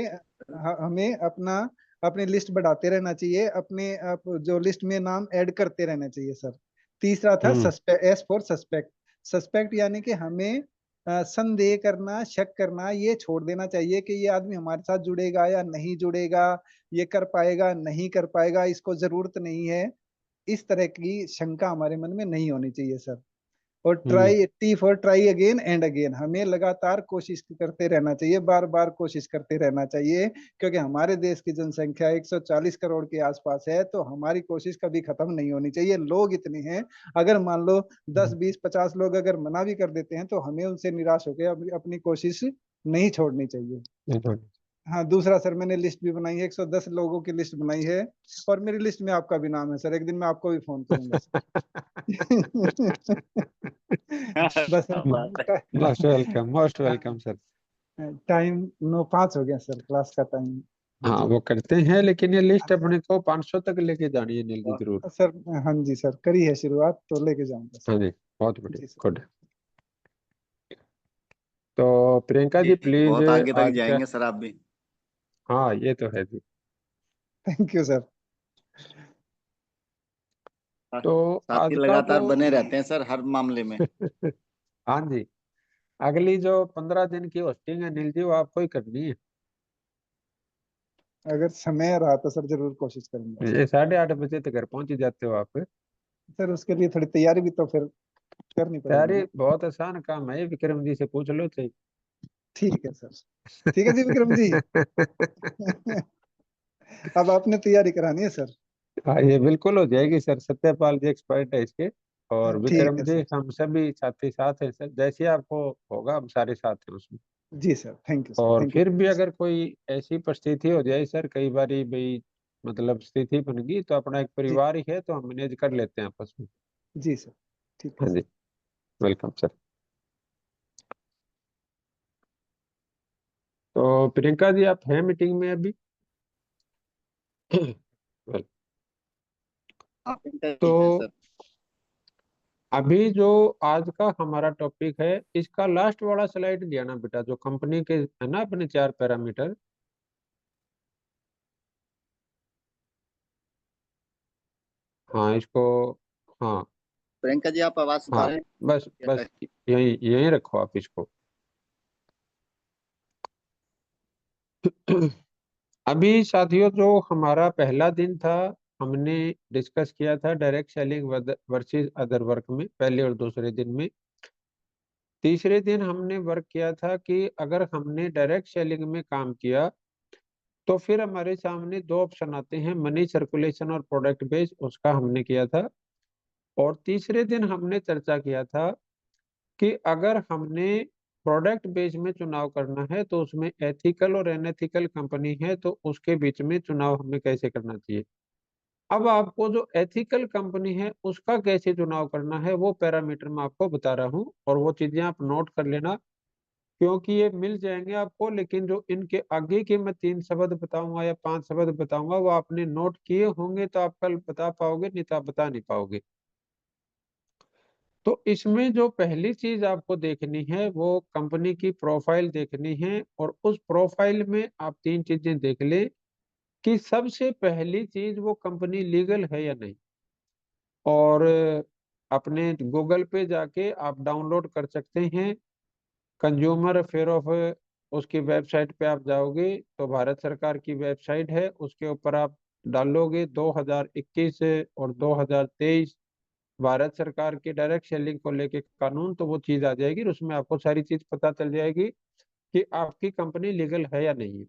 हमें अपना अपनी लिस्ट बढ़ाते रहना चाहिए, अपने जो लिस्ट में नाम ऐड करते रहना चाहिए सर। तीसरा था हम्म एस फॉर सस्पेक्ट। सस्पेक्ट यानी कि हमें संदेह करना, शक करना ये छोड़ देना चाहिए कि ये आदमी हमारे साथ जुड़ेगा या नहीं जुड़ेगा, ये कर पाएगा नहीं कर पाएगा, इसको जरूरत नहीं है। इस तरह की शंका हमारे मन में नहीं होनी चाहिए सर। और try, T for try again and again, हमें लगातार कोशिश करते रहना चाहिए, बार बार कोशिश करते रहना चाहिए, क्योंकि हमारे देश की जनसंख्या 140 करोड़ के आसपास है, तो हमारी कोशिश कभी खत्म नहीं होनी चाहिए। लोग इतने हैं, अगर मान लो 10 20 50 लोग अगर मना भी कर देते हैं तो हमें उनसे निराश होकर अपनी कोशिश नहीं छोड़नी चाहिए। हाँ, दूसरा सर, मैंने लिस्ट भी बनाई है, 110 लोगों की लिस्ट बनाई है, और मेरी लिस्ट में आपका भी नाम है सर, एक दिन मैं आपको भी फोन करूंगा बस मोस्ट वेलकम सर। टाइम 9:05 हो गया सर, क्लास का टाइम। हाँ वो करते हैं, लेकिन ये लिस्ट अपने को 500 तक लेके जानी है नील जी जरूर। सर हाँ जी सर, करी है शुरुआत तो लेके जाऊंगा सर। हाँ जी, बहुत बढ़िया, जी सर। गुड। तो प्रियंका जी प्लीज बहुत आगे तक आज क्या, जाएंगे सर आप भी। हाँ ये तो है जी। Thank you sir. तो साथी आज का लगातार जो बने रहते हैं सर हर मामले में। हाँ जी, अगली जो 15 दिन की होस्टिंग है नील जी, वो आपको ही करनी है। अगर समय रहा तो सर जरूर कोशिश करूंगा। ये 8:30 बजे तक घर पहुंच ही जाते हो आप। सर उसके लिए थोड़ी तैयारी भी तो फिर करनी पड़ेगी तैयारी ना। बहुत आसान काम है, विक्रम जी से पूछ लो चाहिए। ठीक है सर, ठीक है जी विक्रम जी अब आपने तैयारी करानी है सर। हाँ ये बिल्कुल हो जाएगी सर, सत्यपाल जी एक्सपर्ट है इसके, और ठीक विक्रम है जी सर। हम सभी साथी साथ हैं सर, जैसे आपको होगा हम सारे साथ हैं उसमें। जी सर, थैंक यू सर, और थैंक यू। फिर भी अगर कोई ऐसी परिस्थिति हो जाए सर, कई बारी भाई मतलब स्थिति बन गई, तो अपना एक जी परिवार ही है, तो हम मैनेज कर लेते हैं आपस में। जी सर, ठीक है हाँ सर। जी, वेलकम सर। तो प्रियंका जी आप हैं मीटिंग में अभी? वेल, आप तो हैं सर। अभी जो आज का हमारा टॉपिक है, इसका लास्ट वाला स्लाइड दिया ना बेटा, जो कंपनी के है ना अपने 4 पैरामीटर। हाँ इसको, हाँ प्रियंका जी आप आवाज सुधा हाँ, रहे बस हैं? बस यही यही रखो आप इसको। अभी साथियों जो हमारा पहला दिन था, हमने डिस्कस किया था direct selling versus other work में, पहले और दूसरे दिन में। तीसरे दिन हमने वर्क किया था कि अगर हमने डायरेक्ट सेलिंग में काम किया तो फिर हमारे सामने दो ऑप्शन आते हैं, मनी सर्कुलेशन और प्रोडक्ट बेस, उसका हमने किया था। और तीसरे दिन हमने चर्चा किया था कि अगर हमने प्रोडक्ट बेस में चुनाव करना है तो उसमें एथिकल और अनएथिकल कंपनी है, तो उसके बीच में चुनाव हमें कैसे करना चाहिए। अब आपको जो एथिकल कंपनी है उसका कैसे चुनाव करना है वो पैरामीटर मैं आपको बता रहा हूँ, और वो चीजें आप नोट कर लेना, क्योंकि ये मिल जाएंगे आपको, लेकिन जो इनके आगे के मैं 3 शब्द बताऊंगा या 5 शब्द बताऊंगा, वो आपने नोट किए होंगे तो आप कल बता पाओगे, नहीं तो आप बता नहीं पाओगे। तो इसमें जो पहली चीज आपको देखनी है वो कंपनी की प्रोफाइल देखनी है, और उस प्रोफाइल में आप 3 चीजें देख ले कि सबसे पहली चीज वो कंपनी लीगल है या नहीं। और अपने गूगल पे जाके आप डाउनलोड कर सकते हैं, कंज्यूमर अफेयर ऑफ, उसकी वेबसाइट पे आप जाओगे तो भारत सरकार की वेबसाइट है, उसके ऊपर आप डालोगे 2021 और 2023 भारत सरकार की डायरेक्ट सेलिंग को लेके कानून, तो वो चीज आ जाएगी और उसमें आपको सारी चीज पता चल जाएगी कि आपकी कंपनी लीगल है या नहीं है।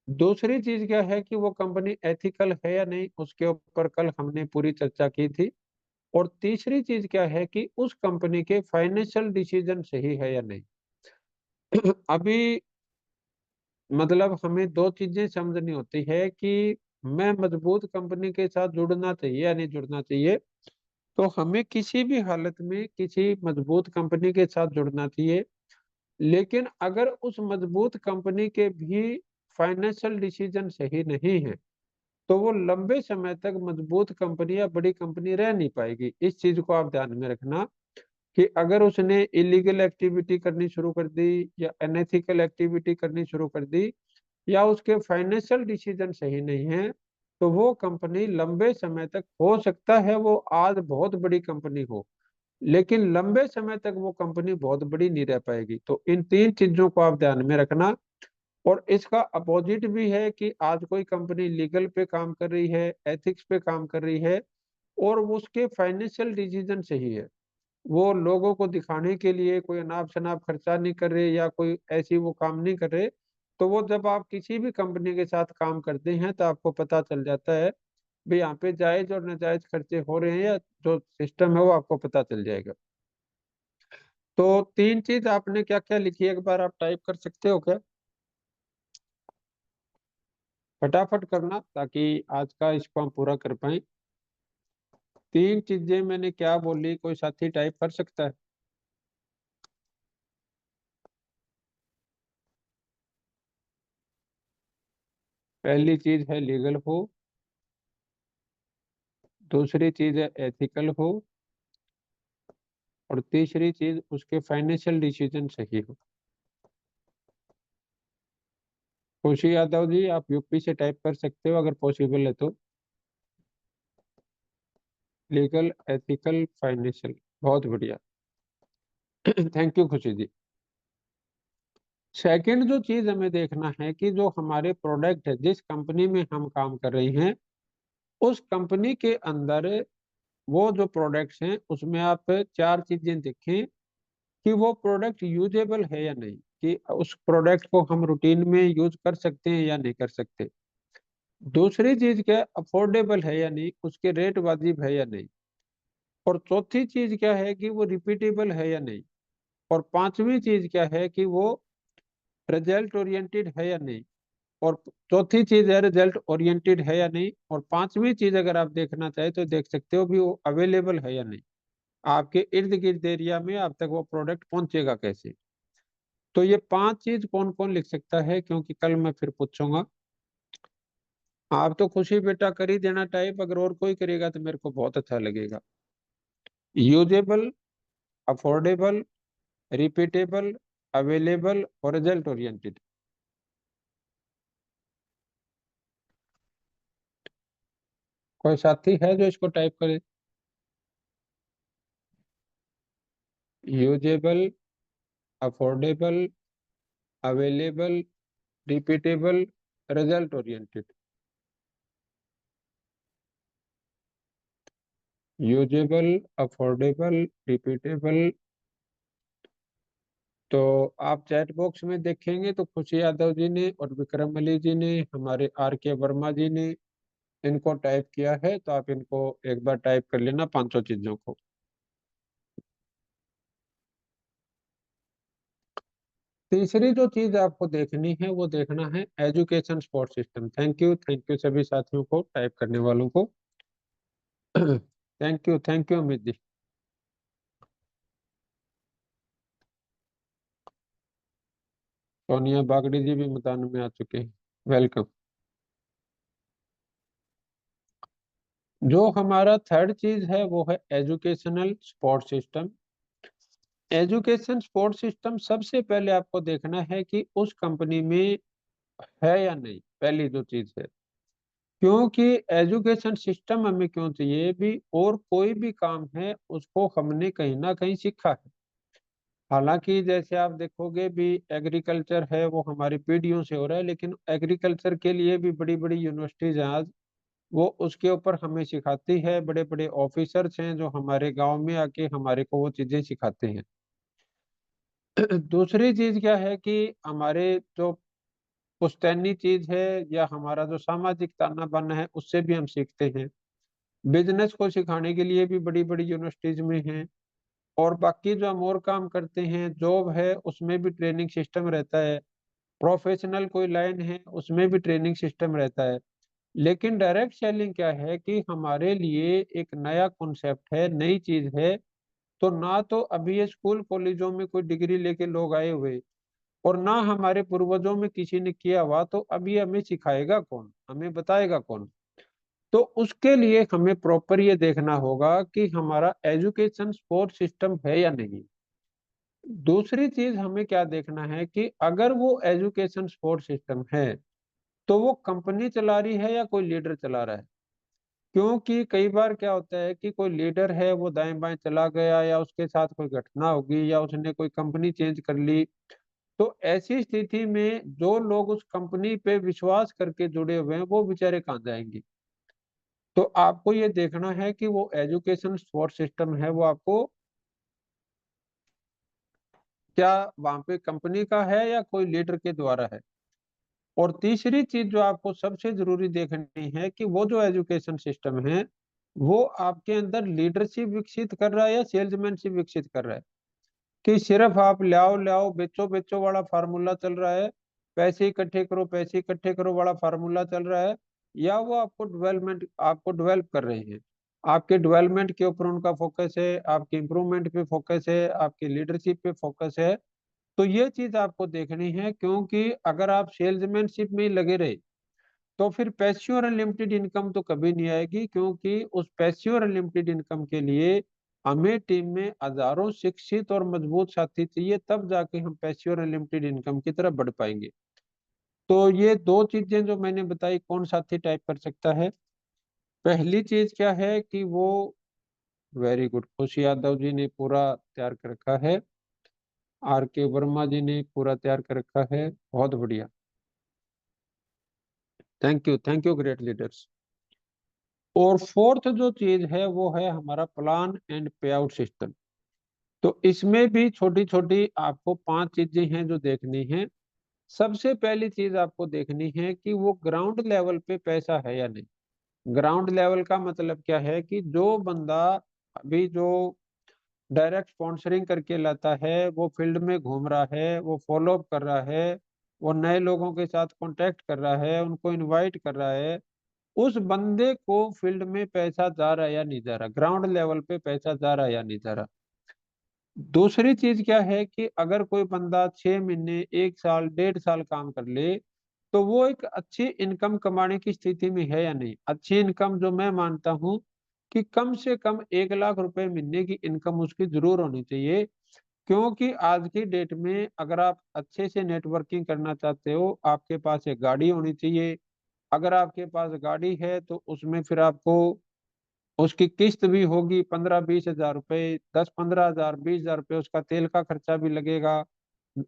दूसरी चीज क्या है कि वो कंपनी एथिकल है या नहीं, उसके ऊपर कल हमने पूरी चर्चा की थी। और तीसरी चीज क्या है कि उस कंपनी के फाइनेंशियल डिसीजन सही है या नहीं। अभी मतलब हमें दो चीजें समझनी होती है कि मैं मजबूत कंपनी के साथ जुड़ना चाहिए या नहीं जुड़ना चाहिए। तो हमें किसी भी हालत में किसी मजबूत कंपनी के साथ जुड़ना चाहिए, लेकिन अगर उस मजबूत कंपनी के भी फाइनेंशियल डिसीजन सही नहीं है तो वो लंबे समय तक मजबूत कंपनी या बड़ी कंपनी रह नहीं पाएगी। इस चीज को आप ध्यान में रखना कि अगर उसने इलीगल एक्टिविटी करनी शुरू कर दी या अनएथिकल एक्टिविटी करनी शुरू कर दी या उसके फाइनेंशियल डिसीजन सही नहीं है, तो वो कंपनी लंबे समय तक, हो सकता है वो आज बहुत बड़ी कंपनी हो लेकिन लंबे समय तक वो कंपनी बहुत बड़ी नहीं रह पाएगी। तो इन 3 चीजों को आप ध्यान में रखना। और इसका अपोजिट भी है कि आज कोई कंपनी लीगल पे काम कर रही है, एथिक्स पे काम कर रही है और उसके फाइनेंशियल डिसीजन सही है, वो लोगों को दिखाने के लिए कोई अनाप शनाप खर्चा नहीं कर रहे या कोई ऐसी वो काम नहीं कर रहे। तो वो जब आप किसी भी कंपनी के साथ काम करते हैं तो आपको पता चल जाता है भी यहाँ पे जायज और नाजायज खर्चे हो रहे हैं या जो सिस्टम है वो आपको पता चल जाएगा। तो 3 चीज आपने क्या क्या लिखी है, एक बार आप टाइप कर सकते हो क्या? फटाफट करना ताकि आज का इसको हम पूरा कर पाए। 3 चीजें मैंने क्या बोली, कोई साथी टाइप कर सकता है? पहली चीज है लीगल हो, दूसरी चीज है एथिकल हो, और तीसरी चीज उसके फाइनेंशियल डिसीजन सही हो। खुशी यादव जी, आप यूपी से टाइप कर सकते हो अगर पॉसिबल है तो। लीगल, एथिकल, फाइनेंशियल, बहुत बढ़िया। थैंक यू खुशी जी। सेकंड जो चीज हमें देखना है कि जो हमारे प्रोडक्ट है, जिस कंपनी में हम काम कर रहे हैं, उस कंपनी के अंदर वो जो प्रोडक्ट्स हैं उसमें आप 4 चीजें देखें कि वो प्रोडक्ट यूजेबल है या नहीं, कि उस प्रोडक्ट को हम रूटीन में यूज कर सकते हैं या नहीं कर सकते। दूसरी चीज क्या, अफोर्डेबल है या नहीं, उसके रेट वाजिब है या नहीं। और चौथी चीज क्या है कि वो रिपीटेबल है या नहीं। और पांचवी चीज क्या है कि वो रिजल्ट ओरिएंटेड है या नहीं। और चौथी चीज है रिजल्ट ओरिएंटेड है या नहीं। और पांचवी चीज अगर आप देखना चाहे तो देख सकते हो भी वो अवेलेबल है या नहीं, आपके इर्द गिर्द एरिया में आप तक वो प्रोडक्ट पहुंचेगा कैसे। तो ये 5 चीज कौन कौन लिख सकता है, क्योंकि कल मैं फिर पूछूंगा। आप तो खुशी बेटा कर ही देना टाइप, अगर और कोई करेगा तो मेरे को बहुत अच्छा लगेगा। यूजेबल, अफोर्डेबल, रिपीटेबल, अवेलेबल और रिजल्ट ओरिएंटेड। कोई साथी है जो इसको टाइप करे? Usable, affordable, available, repeatable, result oriented. Usable, affordable, repeatable. तो आप चैट बॉक्स में देखेंगे तो खुशी यादव जी ने और विक्रम अली जी ने, हमारे आर के वर्मा जी ने इनको टाइप किया है। तो आप इनको एक बार टाइप कर लेना 500 चीजों को। तीसरी जो चीज आपको देखनी है वो देखना है education support system. Thank you सभी साथियों को, टाइप करने वालों को। Thank you Amit ji. सोनिया बागड़ी जी भी मैदान में आ चुके हैं, वेलकम। जो हमारा थर्ड चीज है वो है educational support system. Education support system सबसे पहले आपको देखना है कि उस कंपनी में है या नहीं, पहली जो चीज है। क्योंकि एजुकेशन सिस्टम हमें क्यों चाहिए भी, और कोई भी काम है उसको हमने कहीं ना कहीं सीखा है। हालांकि जैसे आप देखोगे भी एग्रीकल्चर है वो हमारी पीढ़ियों से हो रहा है, लेकिन एग्रीकल्चर के लिए भी बड़ी बड़ी यूनिवर्सिटीज हैं आज, वो उसके ऊपर हमें सिखाती है। बड़े बड़े ऑफिसर्स हैं जो हमारे गांव में आके हमारे को वो चीजें सिखाते हैं। दूसरी चीज क्या है कि हमारे जो पुश्तैनी चीज है या हमारा जो सामाजिक ताना बाना है उससे भी हम सीखते हैं। बिजनेस को सिखाने के लिए भी बड़ी बड़ी यूनिवर्सिटीज में हैं। और बाकी जो हम और काम करते हैं, जॉब है उसमें भी ट्रेनिंग सिस्टम रहता है। प्रोफेशनल कोई लाइन है उसमें भी ट्रेनिंग सिस्टम रहता है। लेकिन डायरेक्ट सेलिंग क्या है कि हमारे लिए एक नया कॉन्सेप्ट है, नई चीज है। तो ना तो अभी ये स्कूल कॉलेजों में कोई डिग्री लेके लोग आए हुए, और ना हमारे पूर्वजों में किसी ने किया हुआ, तो अभी हमें सिखाएगा कौन, हमें बताएगा कौन। तो उसके लिए हमें प्रॉपर ये देखना होगा कि हमारा एजुकेशन सपोर्ट सिस्टम है या नहीं। दूसरी चीज हमें क्या देखना है कि अगर वो एजुकेशन सपोर्ट सिस्टम है तो वो कंपनी चला रही है या कोई लीडर चला रहा है। क्योंकि कई बार क्या होता है कि कोई लीडर है वो दाएं बाएं चला गया, या उसके साथ कोई घटना होगी, या उसने कोई कंपनी चेंज कर ली। तो ऐसी स्थिति में जो लोग उस कंपनी पे विश्वास करके जुड़े हुए हैं वो बेचारे कहाँ जाएंगे। तो आपको ये देखना है कि वो एजुकेशन सपोर्ट सिस्टम है वो आपको क्या वहां पे कंपनी का है या कोई लीडर के द्वारा है। और तीसरी चीज जो आपको सबसे जरूरी देखनी है कि वो जो एजुकेशन सिस्टम है वो आपके अंदर लीडरशिप विकसित कर रहा है या सेल्समैनशिप विकसित कर रहा है। कि सिर्फ आप लाओ लाओ बेचो बेचो वाला फार्मूला चल रहा है, पैसे इकट्ठे करो वाला फार्मूला चल रहा है, या वो आपको डेवलप कर रहे हैं, आपके डेवलपमेंट के ऊपर उनका फोकस है, आपके इम्प्रूवमेंट पे फोकस है, आपकी लीडरशिप पे फोकस है। तो ये चीज आपको देखनी है, क्योंकि अगर आप सेल्समैनशिप में ही लगे रहे तो फिर पैसिव और अनलिमिटेड इनकम तो कभी नहीं आएगी, क्योंकि उस पैसिव और अनलिमिटेड इनकम के लिए हमें टीम में हजारों शिक्षित और मजबूत साथी चाहिए, तब जाके हम पैसिव और अनलिमिटेड इनकम की तरफ बढ़ पाएंगे। तो ये दो चीजें जो मैंने बताई, कौन साथी टाइप कर सकता है। पहली चीज क्या है कि वो, वेरी गुड, खुशी यादव जी ने पूरा तैयार कर रखा है, आर के वर्मा जी ने पूरा तैयार कर रखा है, बहुत बढ़िया, थैंक यू ग्रेट लीडर्स। और फोर्थ जो चीज है वो है हमारा प्लान एंड पे आउट सिस्टम। तो इसमें भी छोटी छोटी आपको 5 चीजें हैं जो देखनी है। सबसे पहली चीज आपको देखनी है कि वो ग्राउंड लेवल पे पैसा है या नहीं। ग्राउंड लेवल का मतलब क्या है कि जो बंदा अभी जो डायरेक्ट स्पॉन्सरिंग करके लाता है, वो फील्ड में घूम रहा है, वो फॉलो अप कर रहा है, वो नए लोगों के साथ कांटेक्ट कर रहा है, उनको इनवाइट कर रहा है, उस बंदे को फील्ड में पैसा जा रहा है या नहीं जा रहा, ग्राउंड लेवल पे पैसा जा रहा है या नहीं जा रहा। दूसरी चीज क्या है कि अगर कोई बंदा 6 महीने, 1 साल, 1.5 साल काम कर ले, तो वो एक अच्छी इनकम कमाने की स्थिति में है या नहीं। अच्छी इनकम जो मैं मानता हूँ कि कम से कम 1 लाख रुपए महीने की इनकम उसकी जरूर होनी चाहिए। क्योंकि आज की डेट में अगर आप अच्छे से नेटवर्किंग करना चाहते हो, आपके पास एक गाड़ी होनी चाहिए। अगर आपके पास गाड़ी है तो उसमें फिर आपको उसकी किस्त भी होगी 15-20 हजार रुपए, 10-15 हजार, 20 हजार रुपये उसका तेल का खर्चा भी लगेगा,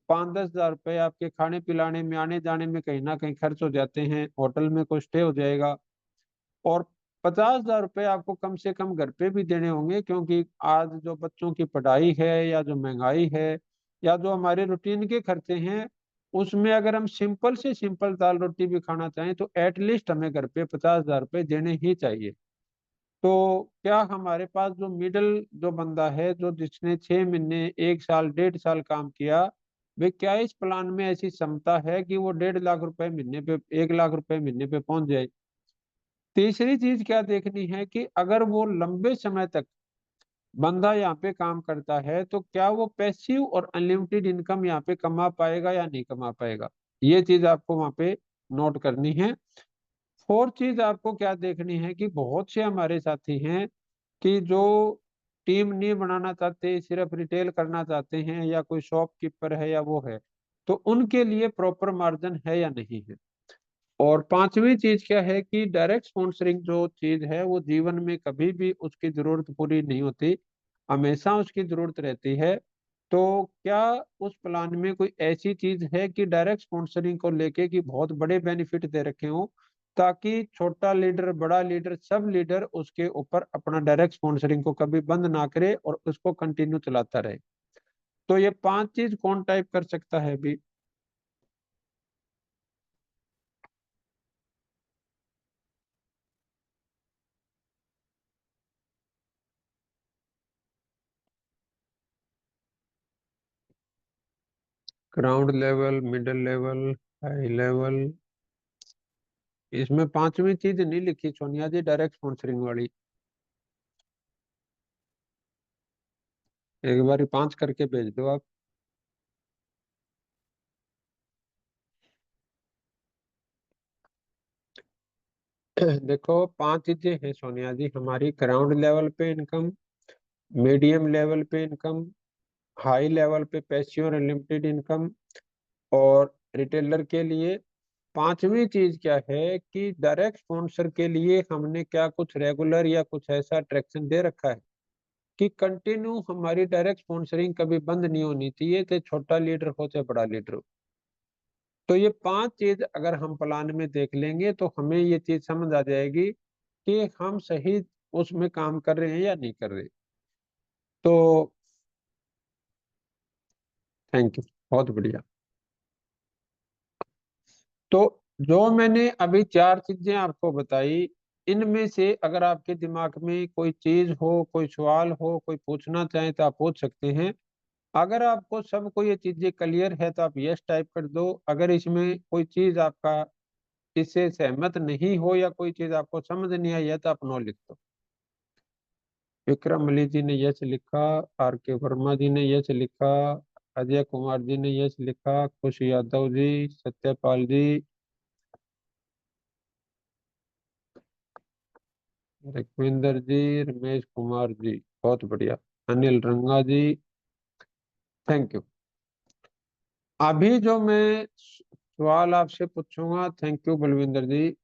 5-10 हजार रुपये आपके खाने पिलाने में, आने जाने में कहीं ना कहीं खर्च हो जाते हैं, होटल में कोई स्टे हो जाएगा। और 50 हजार रुपये आपको कम से कम घर पे भी देने होंगे, क्योंकि आज जो बच्चों की पढ़ाई है या जो महंगाई है या जो हमारे रूटीन के खर्चे हैं, उसमें अगर हम सिंपल से सिंपल दाल रोटी भी खाना चाहें तो एटलीस्ट हमें घर पे 50 हजार रुपये देने ही चाहिए। तो क्या हमारे पास जो मिडिल जो बंदा है, जो जिसने 6 महीने, 1 साल, 1.5 साल काम किया, वे क्या इस प्लान में ऐसी क्षमता है कि वो 1.5 लाख रुपए महीने पे, 1 लाख रुपए महीने पे पहुंच जाए। तीसरी चीज क्या देखनी है कि अगर वो लंबे समय तक बंदा यहाँ पे काम करता है तो क्या वो पैसिव और अनलिमिटेड इनकम यहाँ पे कमा पाएगा या नहीं कमा पाएगा। ये चीज आपको वहाँ पे नोट करनी है। फोर्थ चीज आपको क्या देखनी है कि बहुत से हमारे साथी हैं कि जो टीम नहीं बनाना चाहते, सिर्फ रिटेल करना चाहते हैं, या कोई शॉपकीपर है या वो है, तो उनके लिए प्रॉपर मार्जिन है या नहीं है। और पांचवी चीज क्या है कि डायरेक्ट स्पॉन्सरिंग जो चीज है वो जीवन में कभी भी उसकी जरूरत पूरी नहीं होती, हमेशा उसकी जरूरत रहती है। तो क्या उस प्लान में कोई ऐसी चीज है कि डायरेक्ट स्पॉन्सरिंग को लेके कि बहुत बड़े बेनिफिट दे रखे हो, ताकि छोटा लीडर, बड़ा लीडर, सब लीडर उसके ऊपर अपना डायरेक्ट स्पॉन्सरिंग को कभी बंद ना करे और उसको कंटिन्यू चलाता रहे। तो ये 5 चीज कौन टाइप कर सकता है अभी। Ground level, middle level, high level. इसमें पांचवी चीज नहीं लिखी सोनिया जी, डायरेक्ट स्पॉन्सरिंग वाली। एक बार 5 करके भेज दो आप। देखो 5 चीजें हैं सोनिया जी हमारी, ग्राउंड लेवल पे इनकम, मीडियम लेवल पे इनकम, हाई लेवल पे पैसिव और अनलिमिटेड इनकम, और रिटेलर के लिए। पांचवी चीज क्या है कि डायरेक्ट स्पॉन्सर के लिए हमने क्या कुछ रेगुलर या कुछ ऐसा अट्रैक्शन दे रखा है कि कंटिन्यू हमारी डायरेक्ट स्पॉन्सरिंग कभी बंद नहीं होनी चाहिए, चाहे छोटा लीडर हो चाहे बड़ा लीडर हो। तो ये 5 चीज अगर हम प्लान में देख लेंगे तो हमें ये चीज समझ आ जाएगी कि हम सही उसमें काम कर रहे हैं या नहीं कर रहे। तो थैंक यू, बहुत बढ़िया। तो जो मैंने अभी 4 चीजें आपको बताई, इनमें से अगर आपके दिमाग में कोई चीज हो, कोई सवाल हो, कोई पूछना चाहे तो आप पूछ सकते हैं। अगर आपको सबको ये चीजें क्लियर है तो आप यस टाइप कर दो। अगर इसमें कोई चीज आपका इससे सहमत नहीं हो या कोई चीज आपको समझ नहीं आई है तो आप नो लिख दो। विक्रम अली जी ने यस लिखा, आर के वर्मा जी ने यस लिखा, अजय कुमार जी ने यस लिखा, खुशी यादव जी, सत्यपाल जी, रघविंदर जी, रमेश कुमार जी, बहुत बढ़िया, अनिल रंगा जी, थैंक यू। अभी जो मैं सवाल आपसे पूछूंगा, थैंक यू बलविंदर जी,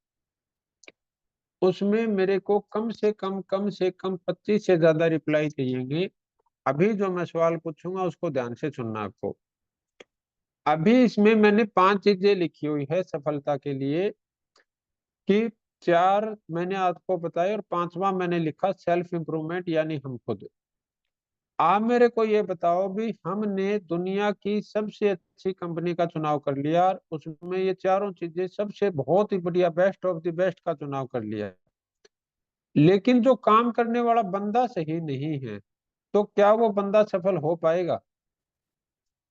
उसमें मेरे को कम से कम 25 से ज्यादा रिप्लाई चाहिएंगे। अभी जो मैं सवाल पूछूंगा उसको ध्यान से सुनना आपको। अभी इसमें मैंने 5 चीजें लिखी हुई है सफलता के लिए, कि 4 मैंने आपको बताया और 5वां मैंने लिखा सेल्फ इंप्रूवमेंट, यानी हम खुद। आप मेरे को ये बताओ भी, हमने दुनिया की सबसे अच्छी कंपनी का चुनाव कर लिया और उसमें ये चारों चीजें सबसे बहुत ही बढ़िया बेस्ट ऑफ द बेस्ट का चुनाव कर लिया, लेकिन जो काम करने वाला बंदा सही नहीं है, तो क्या वो बंदा सफल हो पाएगा?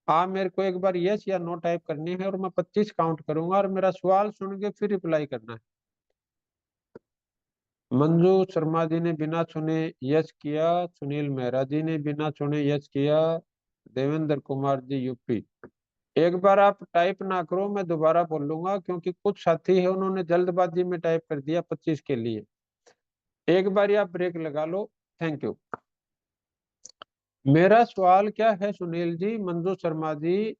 आप मेरे को एक बार यस या नो टाइप करनी है और मैं 25 काउंट करूंगा और मेरा सवाल सुन के फिर रिप्लाई करना है। मंजू शर्मा जी ने बिना सुने यस किया, सुनील मेहरा जी ने बिना सुने यस किया, देवेंद्र कुमार जी यूपी। एक बार आप टाइप ना करो, मैं दोबारा बोलूंगा, क्योंकि कुछ साथी है उन्होंने जल्दबाजी में टाइप कर दिया 25 के लिए। एक बार आप ब्रेक लगा लो। Thank you. मेरा सवाल क्या है सुनील जी, मंजू शर्मा जी,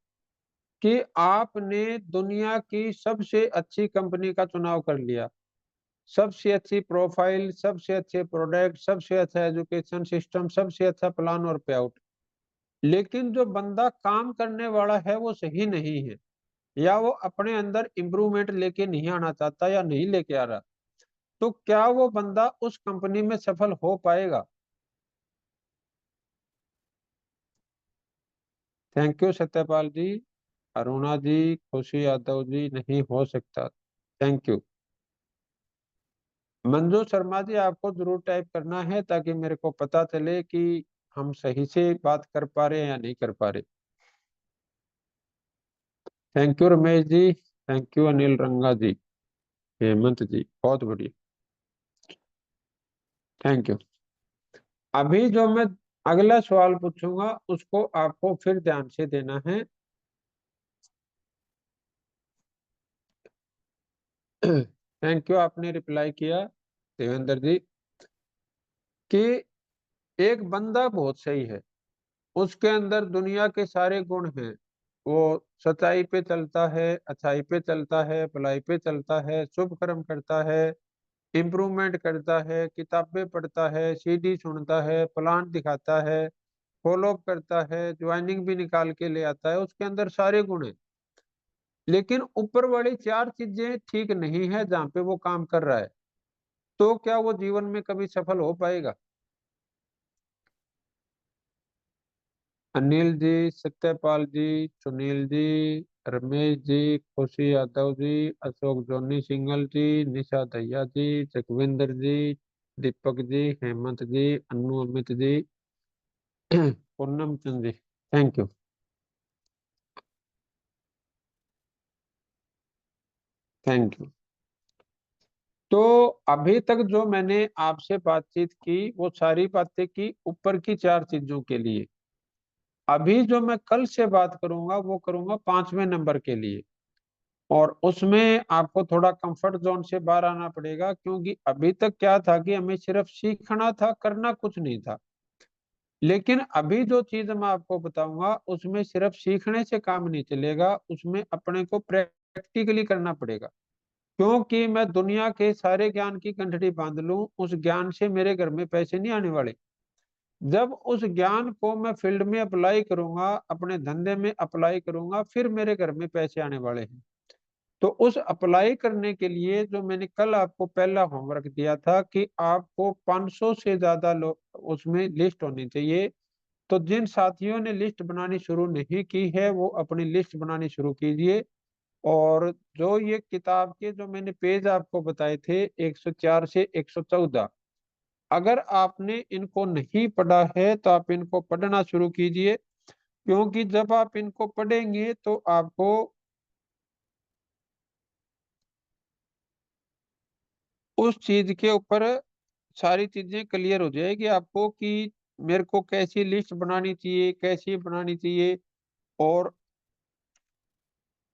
कि आपने दुनिया की सबसे अच्छी कंपनी का चुनाव कर लिया, सबसे अच्छी प्रोफाइल, सबसे अच्छे प्रोडक्ट, सबसे अच्छा एजुकेशन सिस्टम, सबसे अच्छा प्लान और पे आउट, लेकिन जो बंदा काम करने वाला है वो सही नहीं है, या वो अपने अंदर इम्प्रूवमेंट लेके नहीं आना चाहता या नहीं लेके आ रहा, तो क्या वो बंदा उस कंपनी में सफल हो पाएगा? थैंक यू सत्यपाल जी, अरुणा जी, खुशी यादव जी, नहीं हो सकता, थैंक यू। मंजू शर्मा जी, आपको जरूर टाइप करना है ताकि मेरे को पता चले कि हम सही से बात कर पा रहे हैं या नहीं कर पा रहे। Thank you Ramesh ji, thank you Anil Ranga ji, Hemant जी, बहुत बढ़िया, थैंक यू। अभी जो मैं अगला सवाल पूछूंगा उसको आपको फिर ध्यान से देना है। थैंक यू, आपने रिप्लाई किया देवेंद्र जी, कि एक बंदा बहुत सही है, उसके अंदर दुनिया के सारे गुण हैं, वो सच्चाई पे चलता है, अच्छाई पे चलता है, भलाई पे चलता है, शुभ कर्म करता है, इम्प्रूवमेंट करता है, किताबें पढ़ता है, सीडी सुनता है, प्लान दिखाता है, फॉलो अप करता है, ज्वाइनिंग भी निकाल के ले आता है, उसके अंदर सारे गुण हैं, लेकिन ऊपर वाली 4 चीजें ठीक नहीं है जहाँ पे वो काम कर रहा है, तो क्या वो जीवन में कभी सफल हो पाएगा? अनिल जी, सत्यपाल जी, Sunil ji, Ramesh ji, Khushi Yadav ji, Ashok Joni Singal ji, Nisha Dahiya ji, Jagvinder ji, Deepak ji, Hemant ji, Anu Amit ji, Poonam Chand ji, thank you, thank you. तो अभी तक जो मैंने आपसे बातचीत की वो सारी बातें की ऊपर की 4 चीजों के लिए। अभी जो मैं कल से बात करूंगा वो करूंगा 5वें नंबर के लिए, और उसमें आपको थोड़ा कंफर्ट जोन से बाहर आना पड़ेगा, क्योंकि अभी तक क्या था कि हमें सिर्फ सीखना था, करना कुछ नहीं था। लेकिन अभी जो चीज मैं आपको बताऊंगा उसमें सिर्फ सीखने से काम नहीं चलेगा, उसमें अपने को प्रैक्टिकली करना पड़ेगा, क्योंकि मैं दुनिया के सारे ज्ञान की गंठड़ी बांध लूं, उस ज्ञान से मेरे घर में पैसे नहीं आने वाले। जब उस ज्ञान को मैं फील्ड में अप्लाई करूंगा, अपने धंधे में अप्लाई करूंगा, फिर मेरे घर में पैसे आने वाले हैं। तो उस अप्लाई करने के लिए जो मैंने कल आपको पहला होमवर्क दिया था कि आपको 500 से ज्यादा लोग उसमें लिस्ट होनी चाहिए, तो जिन साथियों ने लिस्ट बनानी शुरू नहीं की है वो अपनी लिस्ट बनानी शुरू कीजिए। और जो ये किताब के जो मैंने पेज आपको बताए थे 104 से 114, अगर आपने इनको नहीं पढ़ा है तो आप इनको पढ़ना शुरू कीजिए, क्योंकि जब आप इनको पढ़ेंगे तो आपको उस चीज के ऊपर सारी चीजें क्लियर हो जाएगी आपको कि मेरे को कैसी लिस्ट बनानी चाहिए, कैसी बनानी चाहिए। और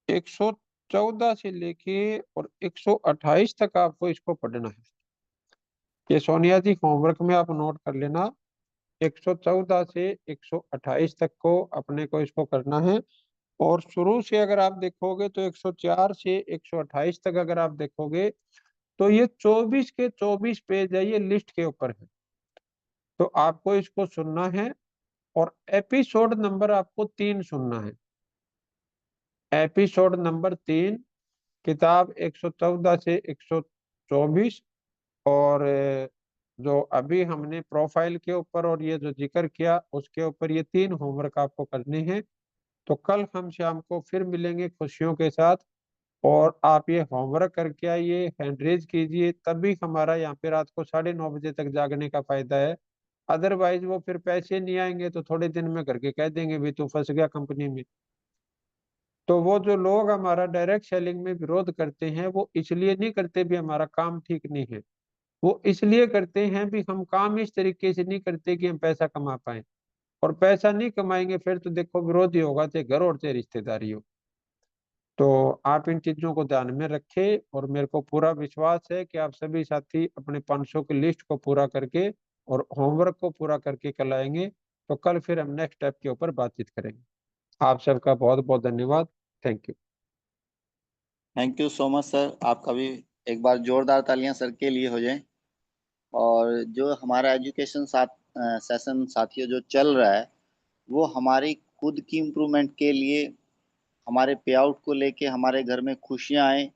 114 से लेके और 128 तक आपको इसको पढ़ना है। ये सोनिया जी होमवर्क में आप नोट कर लेना, 114 से 128 तक को अपने को इसको करना है। और शुरू से अगर आप देखोगे तो 104 से 128 तक अगर आप देखोगे तो ये 24 के 24 पेज है, ये लिस्ट के ऊपर है। तो आपको इसको सुनना है और एपिसोड नंबर आपको 3 सुनना है। एपिसोड नंबर 3, किताब 114 से 124। और जो अभी हमने प्रोफाइल के ऊपर और ये जो जिक्र किया उसके ऊपर ये 3 होमवर्क आपको करने हैं। तो कल हम शाम को फिर मिलेंगे खुशियों के साथ, और आप ये होमवर्क करके आइए, हैंड रेज कीजिए, तभी हमारा यहाँ पे रात को 9:30 बजे तक जागने का फायदा है। अदरवाइज वो फिर पैसे नहीं आएंगे तो थोड़े दिन में करके कह देंगे भी तू फंस गया कंपनी में। तो वो जो लोग हमारा डायरेक्ट सेलिंग में विरोध करते हैं वो इसलिए नहीं करते भी हमारा काम ठीक नहीं है, वो इसलिए करते हैं भी हम काम इस तरीके से नहीं करते कि हम पैसा कमा पाए। और पैसा नहीं कमाएंगे फिर तो देखो विरोधी होगा, चाहे घर और चाहे रिश्तेदारी हो। तो आप इन चीजों को ध्यान में रखें, और मेरे को पूरा विश्वास है कि आप सभी साथी अपने 500 की लिस्ट को पूरा करके और होमवर्क को पूरा करके कल आएंगे। तो कल फिर हम नेक्स्ट स्टेप के ऊपर बातचीत करेंगे। आप सबका बहुत बहुत धन्यवाद। Thank you. Thank you so much sir. आपका भी एक बार जोरदार तालियां सर के लिए हो जाएं। और जो हमारा एजुकेशन सेशन साथियों जो चल रहा है वो हमारी खुद की इम्प्रूवमेंट के लिए, हमारे पे आउट को लेके, हमारे घर में खुशियां आए,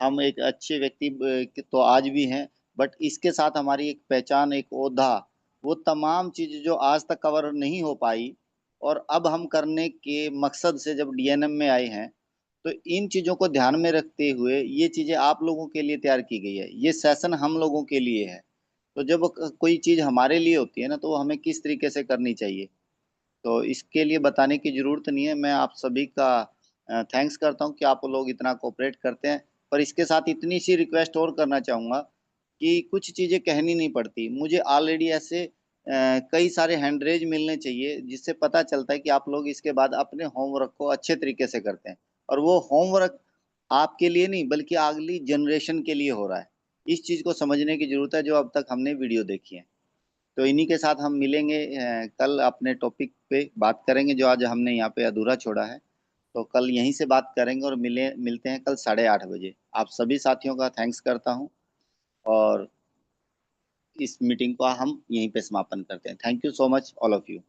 हम एक अच्छे व्यक्ति तो आज भी हैं, बट इसके साथ हमारी एक पहचान, एक ओहदा, वो तमाम चीज़ें जो आज तक कवर नहीं हो पाई और अब हम करने के मकसद से जब डीएनएम में आए हैं, तो इन चीज़ों को ध्यान में रखते हुए ये चीज़ें आप लोगों के लिए तैयार की गई है। ये सेशन हम लोगों के लिए है। तो जब कोई चीज़ हमारे लिए होती है ना, तो वो हमें किस तरीके से करनी चाहिए, तो इसके लिए बताने की ज़रूरत नहीं है। मैं आप सभी का थैंक्स करता हूँ कि आप लोग इतना कोऑपरेट करते हैं। पर इसके साथ इतनी सी रिक्वेस्ट और करना चाहूँगा कि कुछ चीज़ें कहनी नहीं पड़ती। मुझे ऑलरेडी ऐसे कई सारे हैंड रेज मिलने चाहिए जिससे पता चलता है कि आप लोग इसके बाद अपने होमवर्क को अच्छे तरीके से करते हैं। और वो होमवर्क आपके लिए नहीं बल्कि अगली जनरेशन के लिए हो रहा है। इस चीज़ को समझने की ज़रूरत है जो अब तक हमने वीडियो देखी है। तो इन्हीं के साथ हम मिलेंगे, कल अपने टॉपिक पे बात करेंगे जो आज हमने यहाँ पे अधूरा छोड़ा है। तो कल यहीं से बात करेंगे और मिलते हैं कल 8:30 बजे। आप सभी साथियों का थैंक्स करता हूँ और इस मीटिंग को हम यहीं पे समापन करते हैं। Thank you so much all of you.